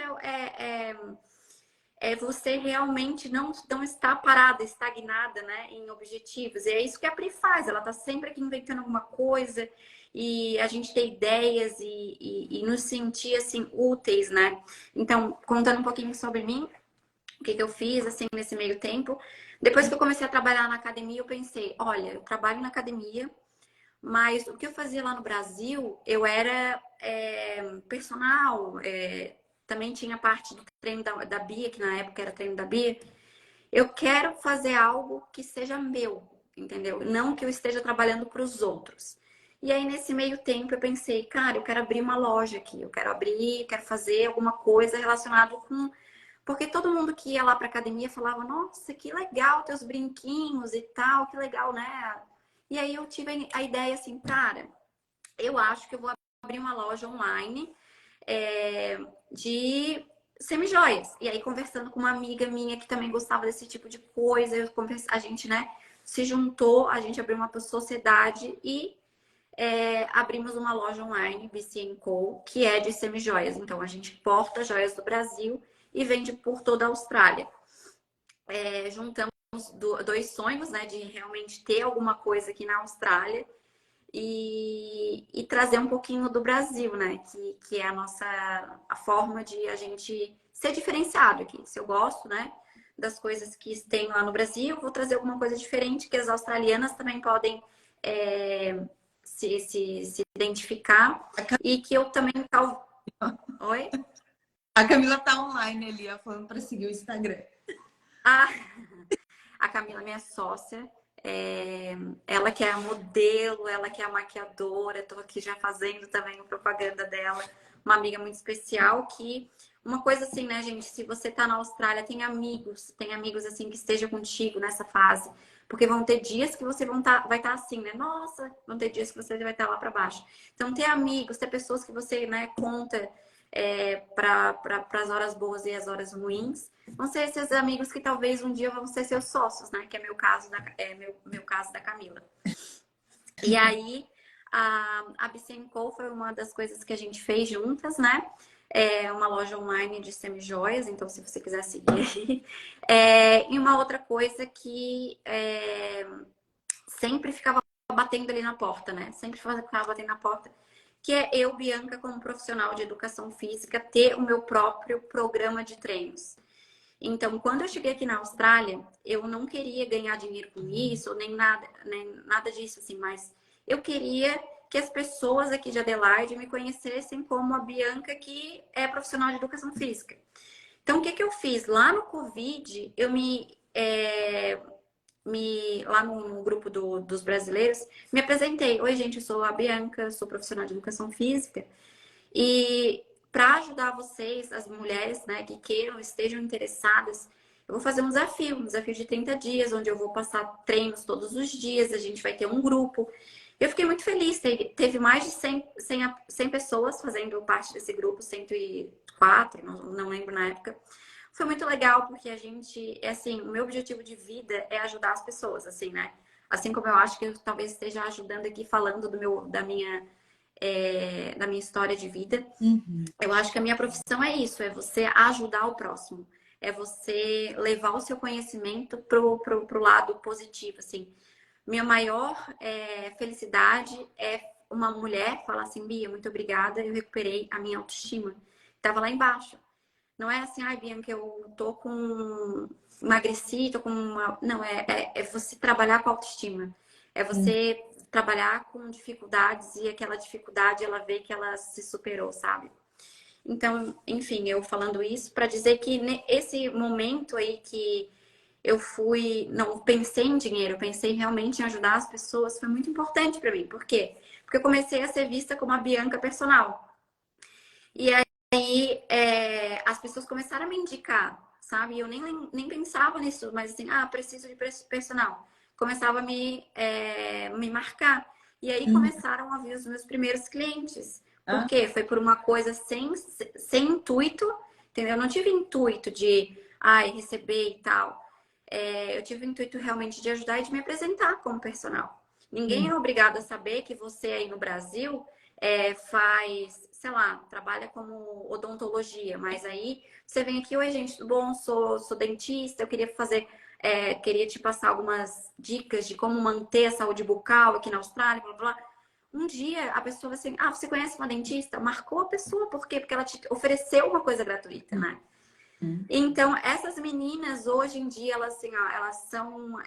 é você realmente não estar parada, estagnada, né, em objetivos. E é isso que a Pri faz. Ela está sempre aqui inventando alguma coisa e a gente ter ideias e nos sentir, assim, úteis, né? Então, contando um pouquinho sobre mim, o que eu fiz, assim, nesse meio tempo. Depois que eu comecei a trabalhar na academia, eu pensei, olha, eu trabalho na academia, mas o que eu fazia lá no Brasil, eu era personal, também tinha parte do treino da Bia, que na época era treino da Bia. Eu quero fazer algo que seja meu, entendeu? Não que eu esteja trabalhando para os outros. E aí, nesse meio tempo, eu pensei, cara, eu quero abrir uma loja aqui, quero fazer alguma coisa relacionada com porque todo mundo que ia lá pra academia falava, nossa, que legal teus brinquinhos e tal, que legal, né? E aí eu tive a ideia assim, cara, eu acho que eu vou abrir uma loja online é, de semijoias. E aí, conversando com uma amiga minha que também gostava desse tipo de coisa, a gente, né, se juntou, a gente abriu uma sociedade e abrimos uma loja online, BC Co, que é de semijoias. Então, a gente porta joias do Brasil e vende por toda a Austrália. Juntamos dois sonhos, né, de realmente ter alguma coisa aqui na Austrália e trazer um pouquinho do Brasil, né, que é a forma de a gente ser diferenciado aqui. Se eu gosto, né, das coisas que tem lá no Brasil, vou trazer alguma coisa diferente que as australianas também podem se identificar e que eu também Oi? A Camila tá online ali, ó, falando para seguir o Instagram. Ah, a Camila, minha sócia, ela que é a modelo, ela que é a maquiadora, estou aqui já fazendo também a propaganda dela, uma amiga muito especial que Uma coisa assim, né, gente? Se você tá na Austrália, tem amigos assim que estejam contigo nessa fase. Porque vão ter dias que você vai estar assim, né? Nossa, vão ter dias que você vai estar lá para baixo. Então, ter amigos, ter pessoas que você, né, conta para as horas boas e as horas ruins, vão ser esses amigos que talvez um dia vão ser seus sócios, né? Que é meu caso da Camila. E aí, a Bicenco foi uma das coisas que a gente fez juntas, né? É uma loja online de semijoias, então se você quiser seguir aí. E uma outra coisa que sempre ficava batendo ali na porta, né? Sempre ficava batendo na porta, que é eu, Bianca, como profissional de educação física, ter o meu próprio programa de treinos. Então, quando eu cheguei aqui na Austrália, eu não queria ganhar dinheiro com isso, nem nada disso, assim, mas eu queria que as pessoas aqui de Adelaide me conhecessem como a Bianca, que é profissional de educação física. Então, o que eu fiz? Lá no Covid, eu lá no grupo dos brasileiros, me apresentei. Oi, gente, eu sou a Bianca, sou profissional de educação física. E para ajudar vocês, as mulheres, né, que queiram, estejam interessadas, eu vou fazer um desafio de 30 dias, onde eu vou passar treinos todos os dias, a gente vai ter um grupo. Eu fiquei muito feliz, teve mais de 100 pessoas fazendo parte desse grupo, 104, não lembro na época. Foi muito legal, porque a gente, assim, o meu objetivo de vida é ajudar as pessoas, assim, né? Assim como eu acho que eu talvez esteja ajudando aqui, falando da minha história de vida. Uhum. Eu acho que a minha profissão é isso, é você ajudar o próximo. É você levar o seu conhecimento pro lado positivo, assim. Minha maior felicidade é uma mulher falar assim, Bia, muito obrigada, eu recuperei a minha autoestima. Tava lá embaixo. Não é assim, ai, Bianca, eu tô com... emagreci, tô com uma... Não, é você trabalhar com autoestima. É você trabalhar com dificuldades e aquela dificuldade, ela vê que ela se superou, sabe? Então, enfim, eu falando isso para dizer que esse momento aí que eu não pensei em dinheiro, pensei realmente em ajudar as pessoas, foi muito importante para mim. Por quê? Porque eu comecei a ser vista como a Bianca personal. E aí as pessoas começaram a me indicar, sabe? Eu nem pensava nisso, mas assim, preciso de personal. Começava a me marcar. E aí começaram a vir os meus primeiros clientes. Por quê? Foi por uma coisa sem intuito, entendeu? Eu não tive intuito de receber e tal. Eu tive o intuito realmente de ajudar e de me apresentar como personal. Ninguém é obrigado a saber que você aí no Brasil faz, sei lá, trabalha como odontologia, mas aí você vem aqui, oi gente, tudo bom? Sou dentista, eu queria te passar algumas dicas de como manter a saúde bucal aqui na Austrália, blá blá. Um dia a pessoa vai assim, você conhece uma dentista? Marcou a pessoa, por quê? Porque ela te ofereceu uma coisa gratuita, né? Então, essas meninas, hoje em dia, elas, assim, elas são...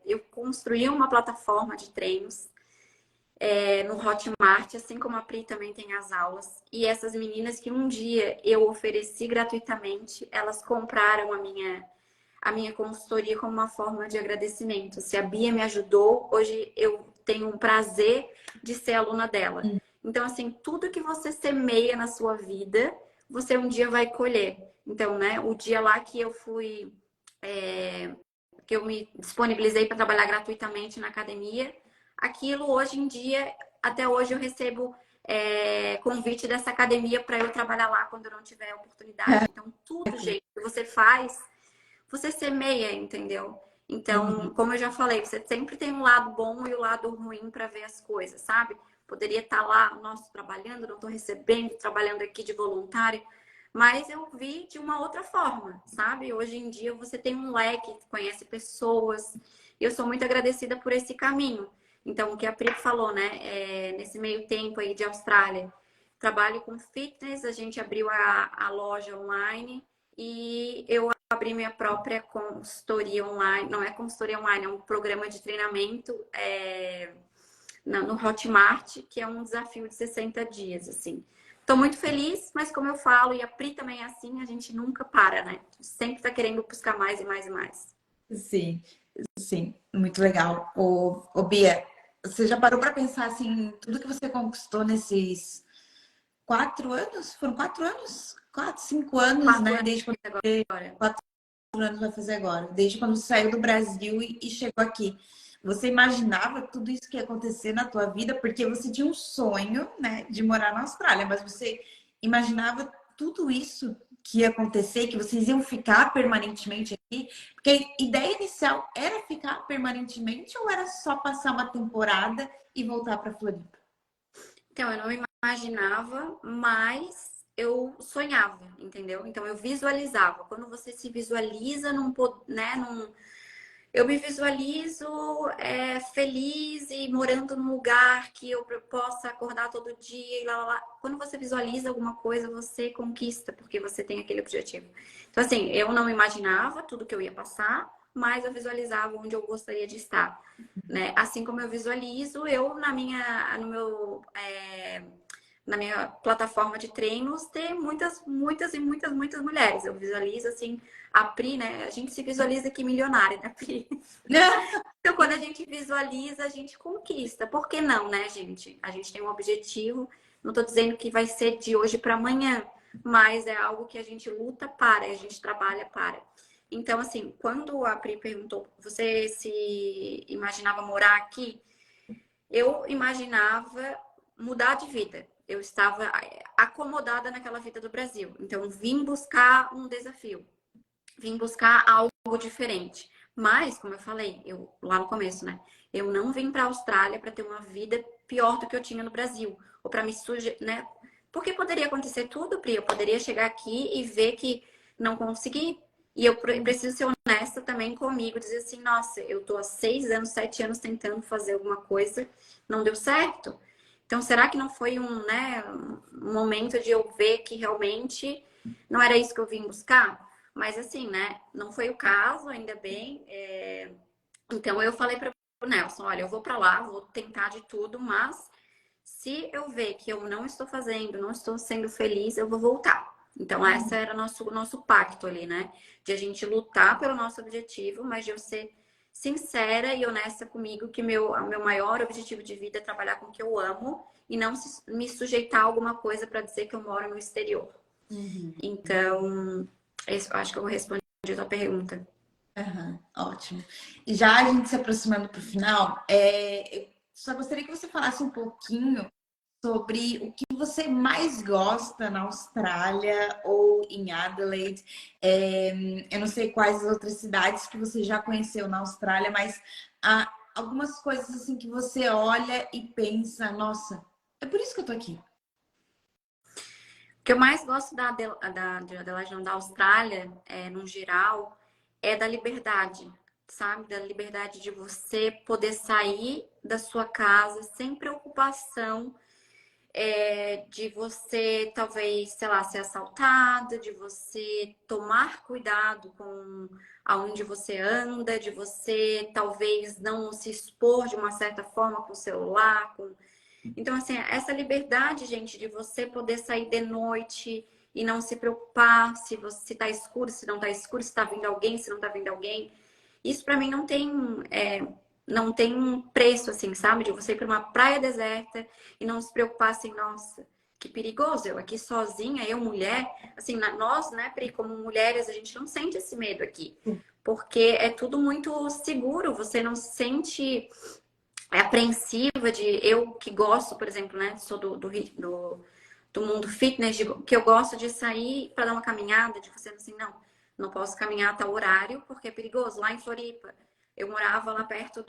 eu construí uma plataforma de treinos no Hotmart, assim como a Pri também tem as aulas. E essas meninas que um dia eu ofereci gratuitamente, elas compraram a minha consultoria como uma forma de agradecimento. Se a Bia me ajudou, hoje eu tenho um prazer de ser aluna dela. Então, assim, tudo que você semeia na sua vida, você um dia vai colher. Então, né, o dia lá que eu que eu me disponibilizei para trabalhar gratuitamente na academia, aquilo hoje em dia, até hoje eu recebo convite dessa academia para eu trabalhar lá quando eu não tiver oportunidade. Então, tudo, gente, que você faz, você semeia, entendeu? Então, como eu já falei, você sempre tem um lado bom e o lado ruim para ver as coisas, sabe? Poderia estar lá, nossa, trabalhando, não estou recebendo, trabalhando aqui de voluntário, mas eu vi de uma outra forma, sabe? Hoje em dia você tem um leque, conhece pessoas, e eu sou muito agradecida por esse caminho. Então, o que a Pri falou, né? Nesse meio tempo aí de Austrália, trabalho com fitness, a gente abriu a loja online e eu abri minha própria consultoria online. Não é consultoria online, é um programa de treinamento no Hotmart, que é um desafio de 60 dias, assim. Estou muito feliz, mas como eu falo, e a Pri também é assim, a gente nunca para, né? Sempre está querendo buscar mais e mais e mais. Sim, sim, muito legal. Ô Bia, você já parou para pensar assim, tudo que você conquistou nesses 4 anos? Foram 4 anos? 4, 5 anos, 4 né? anos Desde quando agora. 4 anos vai fazer agora. Desde quando saiu do Brasil e chegou aqui. Você imaginava tudo isso que ia acontecer na tua vida? Porque você tinha um sonho, né, de morar na Austrália, mas você imaginava tudo isso que ia acontecer, que vocês iam ficar permanentemente aqui? Porque a ideia inicial era ficar permanentemente ou era só passar uma temporada e voltar para Floripa? Então, eu não imaginava, mas eu sonhava, entendeu? Então, eu visualizava. Quando você se visualiza né, eu me visualizo feliz e morando num lugar que eu possa acordar todo dia e lá, lá, lá. Quando você visualiza alguma coisa, você conquista, porque você tem aquele objetivo. Então, assim, eu não imaginava tudo que eu ia passar, mas eu visualizava onde eu gostaria de estar, né? Assim como eu visualizo, eu na minha plataforma de treinos ter muitas, muitas e muitas, muitas mulheres. Eu visualizo assim, a Pri, né? A gente se visualiza aqui milionária, né, Pri? Então, quando a gente visualiza, a gente conquista. Por que não, né, gente? A gente tem um objetivo. Não estou dizendo que vai ser de hoje para amanhã, mas é algo que a gente luta para, a gente trabalha para. Então, assim, quando a Pri perguntou, você se imaginava morar aqui? Eu imaginava mudar de vida. Eu estava acomodada naquela vida do Brasil. Então, vim buscar um desafio, vim buscar algo diferente. Mas, como eu falei, lá no começo, né? Eu não vim para a Austrália para ter uma vida pior do que eu tinha no Brasil, ou para me sujar, né? Porque poderia acontecer tudo, Pri. Eu poderia chegar aqui e ver que não consegui. E eu preciso ser honesta também comigo, dizer assim, nossa, eu tô há 6 anos, 7 anos tentando fazer alguma coisa, não deu certo. Então, será que não foi né, um momento de eu ver que realmente não era isso que eu vim buscar? Mas assim, né? Não foi o caso, ainda bem. Então eu falei para o Nelson, olha, eu vou para lá, vou tentar de tudo, mas se eu ver que eu não estou fazendo, não estou sendo feliz, eu vou voltar. Então essa era nosso pacto ali, né? De a gente lutar pelo nosso objetivo, mas de eu ser sincera e honesta comigo que meu maior objetivo de vida é trabalhar com o que eu amo e não me sujeitar a alguma coisa para dizer que eu moro no exterior. Uhum. Então, eu acho que eu respondi a tua pergunta. Aham, ótimo. E já a gente se aproximando para o final, eu só gostaria que você falasse um pouquinho sobre o que você mais gosta na Austrália ou em Adelaide. Eu não sei quais as outras cidades que você já conheceu na Austrália, mas há algumas coisas assim que você olha e pensa, nossa, é por isso que eu tô aqui. O que eu mais gosto de Adelaide, não, da Austrália, no geral, é da liberdade, sabe? Da liberdade de você poder sair da sua casa sem preocupação de você, talvez, sei lá, ser assaltada, de você tomar cuidado com aonde você anda, de você, talvez, não se expor de uma certa forma com o celular, então, assim, essa liberdade, gente, de você poder sair de noite e não se preocupar se tá escuro, se não tá escuro, se tá vindo alguém, se não tá vindo alguém. Isso para mim não tem um preço, assim, sabe? De você ir para uma praia deserta e não se preocupar assim, nossa, que perigoso, eu aqui sozinha, eu mulher. Assim, nós, né, Pri, como mulheres, a gente não sente esse medo aqui. Porque é tudo muito seguro, você não se sente apreensiva eu que gosto, por exemplo, né? Sou do mundo fitness, que eu gosto de sair para dar uma caminhada, de você assim, não posso caminhar a tal horário porque é perigoso. Lá em Floripa, eu morava lá perto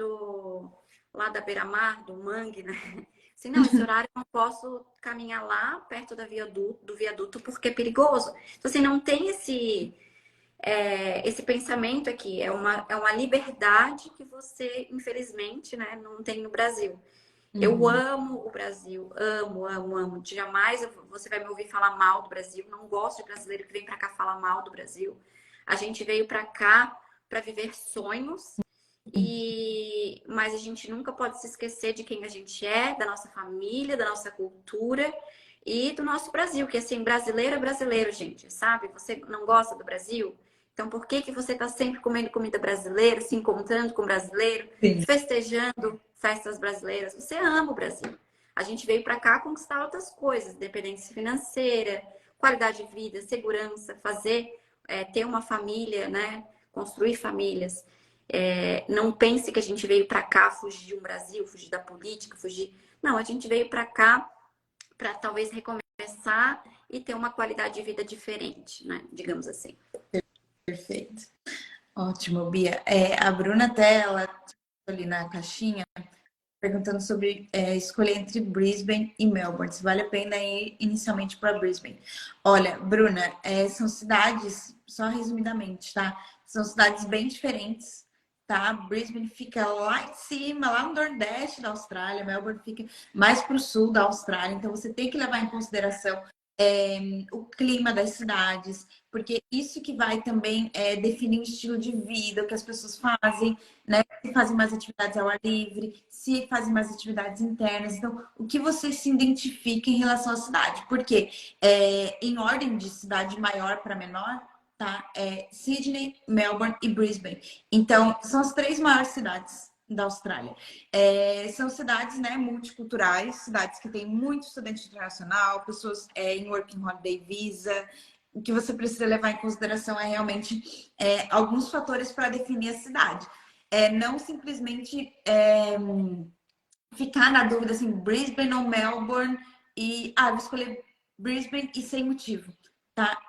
lá da beira-mar, do Mangue, né? Assim, não, esse horário eu não posso caminhar lá perto do viaduto porque é perigoso. Então, assim, não tem esse pensamento aqui. É uma liberdade que você, infelizmente, né, não tem no Brasil. Eu Uhum. amo o Brasil, amo, amo, amo. Jamais você vai me ouvir falar mal do Brasil. Não gosto de brasileiro que vem para cá falar mal do Brasil. A gente veio para cá para viver sonhos, mas a gente nunca pode se esquecer de quem a gente é, da nossa família, da nossa cultura e do nosso Brasil, que assim, brasileiro é brasileiro, gente, sabe? Você não gosta do Brasil? Então, por que você está sempre comendo comida brasileira, se encontrando com brasileiro, Sim. festejando festas brasileiras? Você ama o Brasil. A gente veio para cá conquistar outras coisas, dependência financeira, qualidade de vida, segurança, ter uma família, né? Construir famílias. Não pense que a gente veio para cá fugir de um Brasil, fugir da política, fugir. Não, a gente veio para cá para talvez recomeçar e ter uma qualidade de vida diferente, né? Digamos assim. Perfeito. Ótimo, Bia. A Bruna até, ela ali na caixinha, perguntando sobre escolher entre Brisbane e Melbourne. Se vale a pena ir inicialmente para Brisbane. Olha, Bruna, são cidades, só resumidamente, tá? São cidades bem diferentes, tá? Brisbane fica lá em cima, lá no nordeste da Austrália. Melbourne fica mais para o sul da Austrália. Então, você tem que levar em consideração o clima das cidades, porque isso que vai também definir o estilo de vida, o que as pessoas fazem, né? Se fazem mais atividades ao ar livre, se fazem mais atividades internas. Então, o que você se identifica em relação à cidade? Porque em ordem de cidade maior para menor, tá? Sydney, Melbourne e Brisbane. Então, são as 3 maiores cidades da Austrália. São cidades, né, multiculturais, cidades que têm muito estudante internacional, pessoas em Working Holiday Visa. O que você precisa levar em consideração é realmente alguns fatores para definir a cidade. Não simplesmente ficar na dúvida assim, Brisbane ou Melbourne, e vou escolher Brisbane e sem motivo, tá?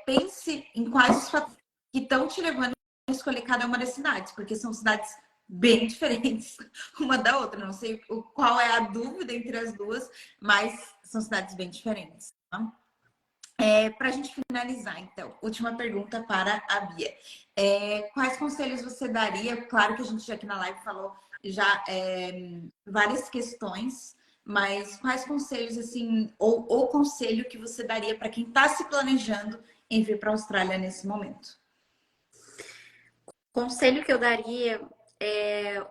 Pense em quais os fatores que estão te levando a escolher cada uma das cidades, porque são cidades bem diferentes uma da outra. Não sei qual é a dúvida entre as duas, mas são cidades bem diferentes. Tá? Para a gente finalizar, então, última pergunta para a Bia. Quais conselhos você daria? Claro que a gente já aqui na live falou já várias questões, mas quais conselhos, assim, ou conselho que você daria para quem está se planejando em vir para a Austrália nesse momento? Conselho que eu daria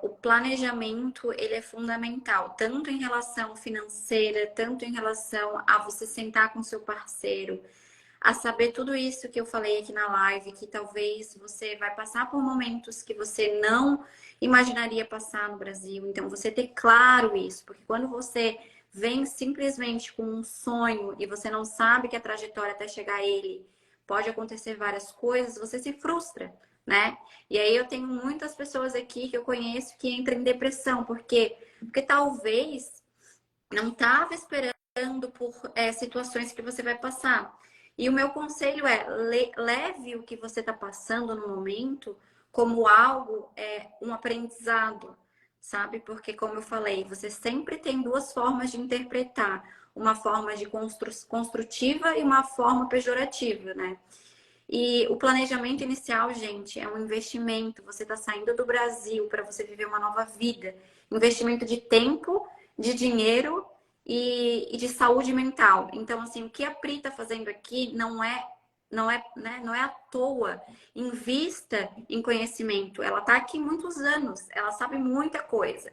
o planejamento, ele é fundamental, tanto em relação financeira, tanto em relação a você sentar com seu parceiro, a saber tudo isso que eu falei aqui na live, que talvez você vai passar por momentos que você não imaginaria passar no Brasil. Então, você ter claro isso, porque quando você vem simplesmente com um sonho e você não sabe que a trajetória até chegar a ele pode acontecer várias coisas, você se frustra, né? E aí eu tenho muitas pessoas aqui que eu conheço que entram em depressão, porque talvez não estava esperando por situações que você vai passar. E o meu conselho é leve o que você está passando no momento como algo, um aprendizado, sabe? Porque, como eu falei, você sempre tem 2 formas de interpretar. Uma forma de construtiva e uma forma pejorativa, né? E o planejamento inicial, gente, é um investimento. Você está saindo do Brasil para você viver uma nova vida. Investimento de tempo, de dinheiro e de saúde mental. Então, assim, o que a Pri está fazendo aqui não é à toa. Invista em conhecimento. Ela está aqui muitos anos, ela sabe muita coisa.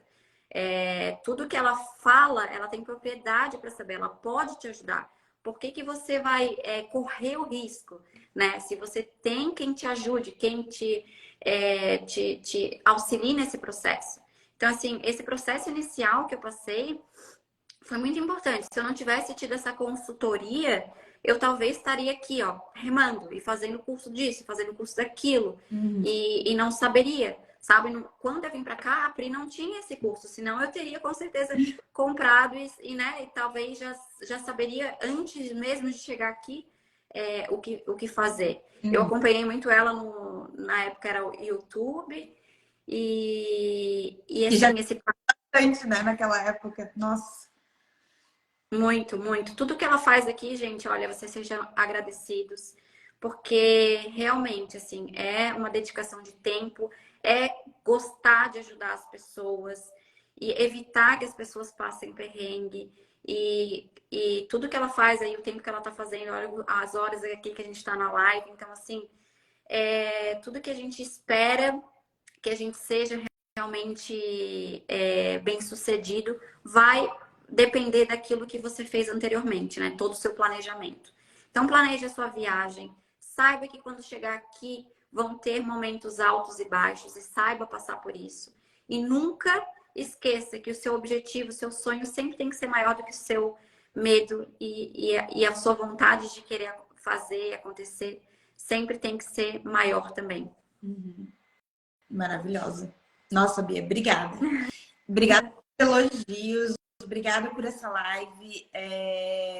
Tudo que ela fala, ela tem propriedade para saber, ela pode te ajudar. Por que você vai correr o risco, né? Se você tem quem te ajude, quem te auxilie nesse processo. Então, assim, esse processo inicial que eu passei foi muito importante. Se eu não tivesse tido essa consultoria, eu talvez estaria aqui, ó, remando e fazendo curso disso, fazendo curso daquilo, e não saberia. Sabe, quando eu vim para cá, a Pri não tinha esse curso, senão eu teria com certeza comprado né, e talvez já saberia antes mesmo de chegar aqui o que fazer. Eu acompanhei muito ela na época era o YouTube e Que já assim, esse bastante, né, naquela época. Nossa. muito, muito. Tudo que ela faz aqui, gente, olha, vocês sejam agradecidos, porque realmente, assim, é uma dedicação de tempo, é gostar de ajudar as pessoas e evitar que as pessoas passem perrengue. E tudo que ela faz aí, o tempo que ela tá fazendo, olha as horas aqui que a gente tá na live, então, assim, tudo que a gente espera que a gente seja realmente bem sucedido vai depender daquilo que você fez anteriormente, né? Todo o seu planejamento. Então, planeje a sua viagem. Saiba que quando chegar aqui vão ter momentos altos e baixos e saiba passar por isso. E nunca esqueça que o seu objetivo, o seu sonho sempre tem que ser maior do que o seu medo e a sua vontade de querer fazer acontecer sempre tem que ser maior também. Maravilhosa. Nossa, Bia, obrigada. Obrigada pelos elogios, obrigada por essa live.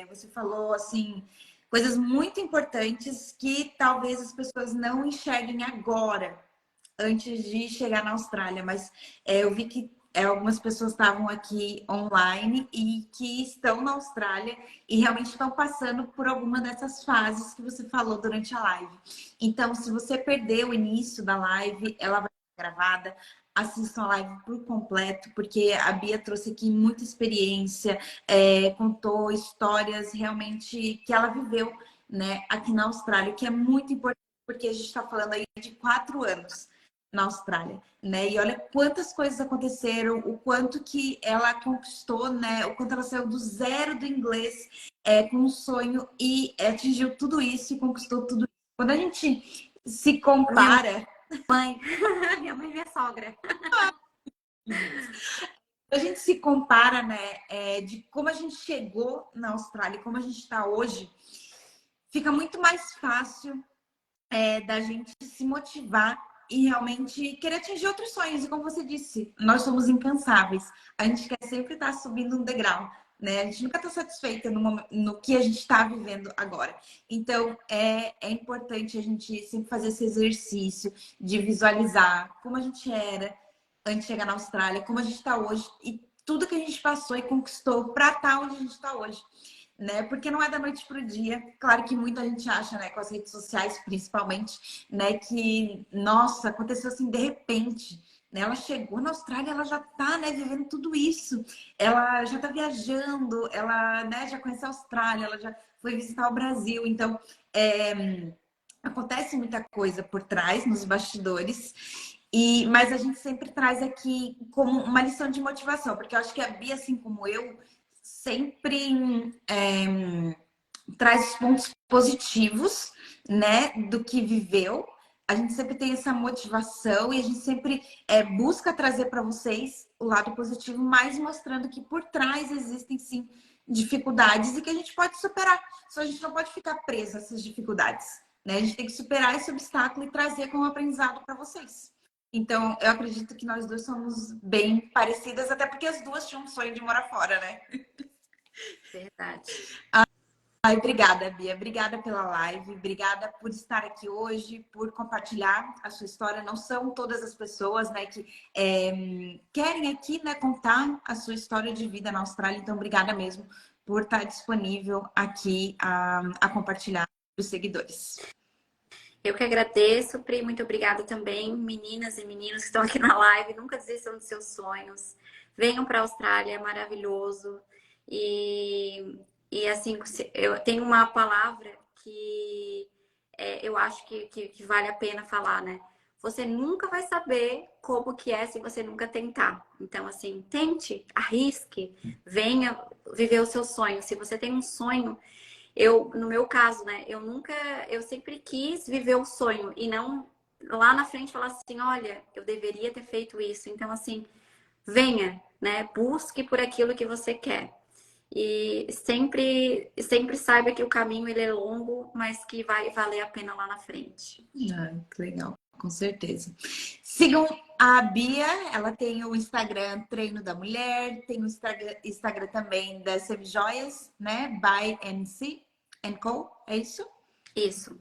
Você falou, assim, coisas muito importantes que talvez as pessoas não enxerguem agora, antes de chegar na Austrália, mas eu vi que algumas pessoas estavam aqui online e que estão na Austrália e realmente estão passando por alguma dessas fases que você falou durante a live. Então, se você perdeu o início da live, ela vai ser gravada. Assistam a live por completo, porque a Bia trouxe aqui muita experiência, contou histórias realmente que ela viveu, né, aqui na Austrália, que é muito importante, porque a gente está falando aí de 4 anos na Austrália, né? E olha quantas coisas aconteceram, o quanto que ela conquistou, né? O quanto ela saiu do zero do inglês com um sonho e atingiu tudo isso e conquistou tudo isso. Quando a gente se compara, Mãe, minha mãe e minha sogra. a gente se compara, né, de como a gente chegou na Austrália, como a gente está hoje, fica muito mais fácil da gente se motivar e realmente querer atingir outros sonhos. E como você disse, nós somos incansáveis. A gente quer sempre estar subindo um degrau, né? A gente nunca está satisfeita no que a gente está vivendo agora. Então, é importante a gente sempre fazer esse exercício de visualizar como a gente era antes de chegar na Austrália, como a gente está hoje e tudo que a gente passou e conquistou para estar onde a gente está hoje. Né? Porque não é da noite para o dia. Claro que muita gente acha, né, com as redes sociais principalmente, né, que, nossa, aconteceu assim de repente. Né? Ela chegou na Austrália, ela já tá, né, vivendo tudo isso. Ela já tá viajando, ela, né, já conhece a Austrália, ela já foi visitar o Brasil. Então, acontece muita coisa por trás, nos bastidores. Mas a gente sempre traz aqui como uma lição de motivação, porque eu acho que a Bia, assim como eu, sempre traz os pontos positivos, né, do que viveu. A gente sempre tem essa motivação e a gente sempre busca trazer para vocês o lado positivo, mas mostrando que por trás existem sim dificuldades e que a gente pode superar. Só a gente não pode ficar preso a essas dificuldades, né? A gente tem que superar esse obstáculo e trazer como aprendizado para vocês. Então, eu acredito que nós duas somos bem parecidas, até porque as duas tinham um sonho de morar fora, né? Verdade. Ai, obrigada, Bia. Obrigada pela live. Obrigada por estar aqui hoje, por compartilhar a sua história. Não são todas as pessoas, né, que querem aqui, né, contar a sua história de vida na Austrália. Então, obrigada mesmo por estar disponível aqui a compartilhar com os seguidores. Eu que agradeço, Pri. Muito obrigada também, meninas e meninos que estão aqui na live. Nunca desistam dos seus sonhos. Venham para a Austrália, é maravilhoso. E assim, eu tenho uma palavra que eu acho que vale a pena falar, né? Você nunca vai saber como que é se você nunca tentar. Então, assim, tente, arrisque, venha viver o seu sonho. Se você tem um sonho, no meu caso, né, eu sempre quis viver o sonho e não lá na frente falar assim, olha, eu deveria ter feito isso. Então, assim, venha, né, busque por aquilo que você quer. E sempre saiba que o caminho ele é longo, mas que vai valer a pena lá na frente. Que legal, com certeza. Sigam a Bia, ela tem o Instagram Treino da Mulher, tem o Instagram também da Semijoias, né? By NC Co, é isso? Isso.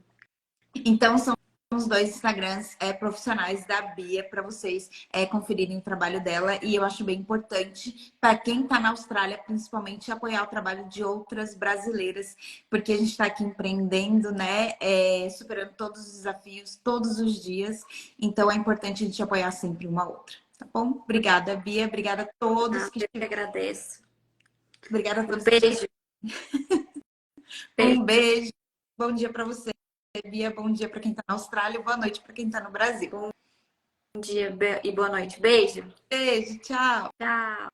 Então são os dois Instagrams profissionais da Bia para vocês conferirem o trabalho dela. E eu acho bem importante para quem está na Austrália, principalmente, apoiar o trabalho de outras brasileiras, porque a gente está aqui empreendendo, né? Superando todos os desafios, todos os dias. Então é importante a gente apoiar sempre uma outra. Tá bom? Obrigada, Bia. Obrigada a todos Eu que agradeço. Obrigada a Um todos beijo. Um beijo. Bom dia para você, Bia. Bom dia para quem está na Austrália. Boa noite para quem está no Brasil. Bom dia e boa noite. Beijo. Beijo, tchau. Tchau.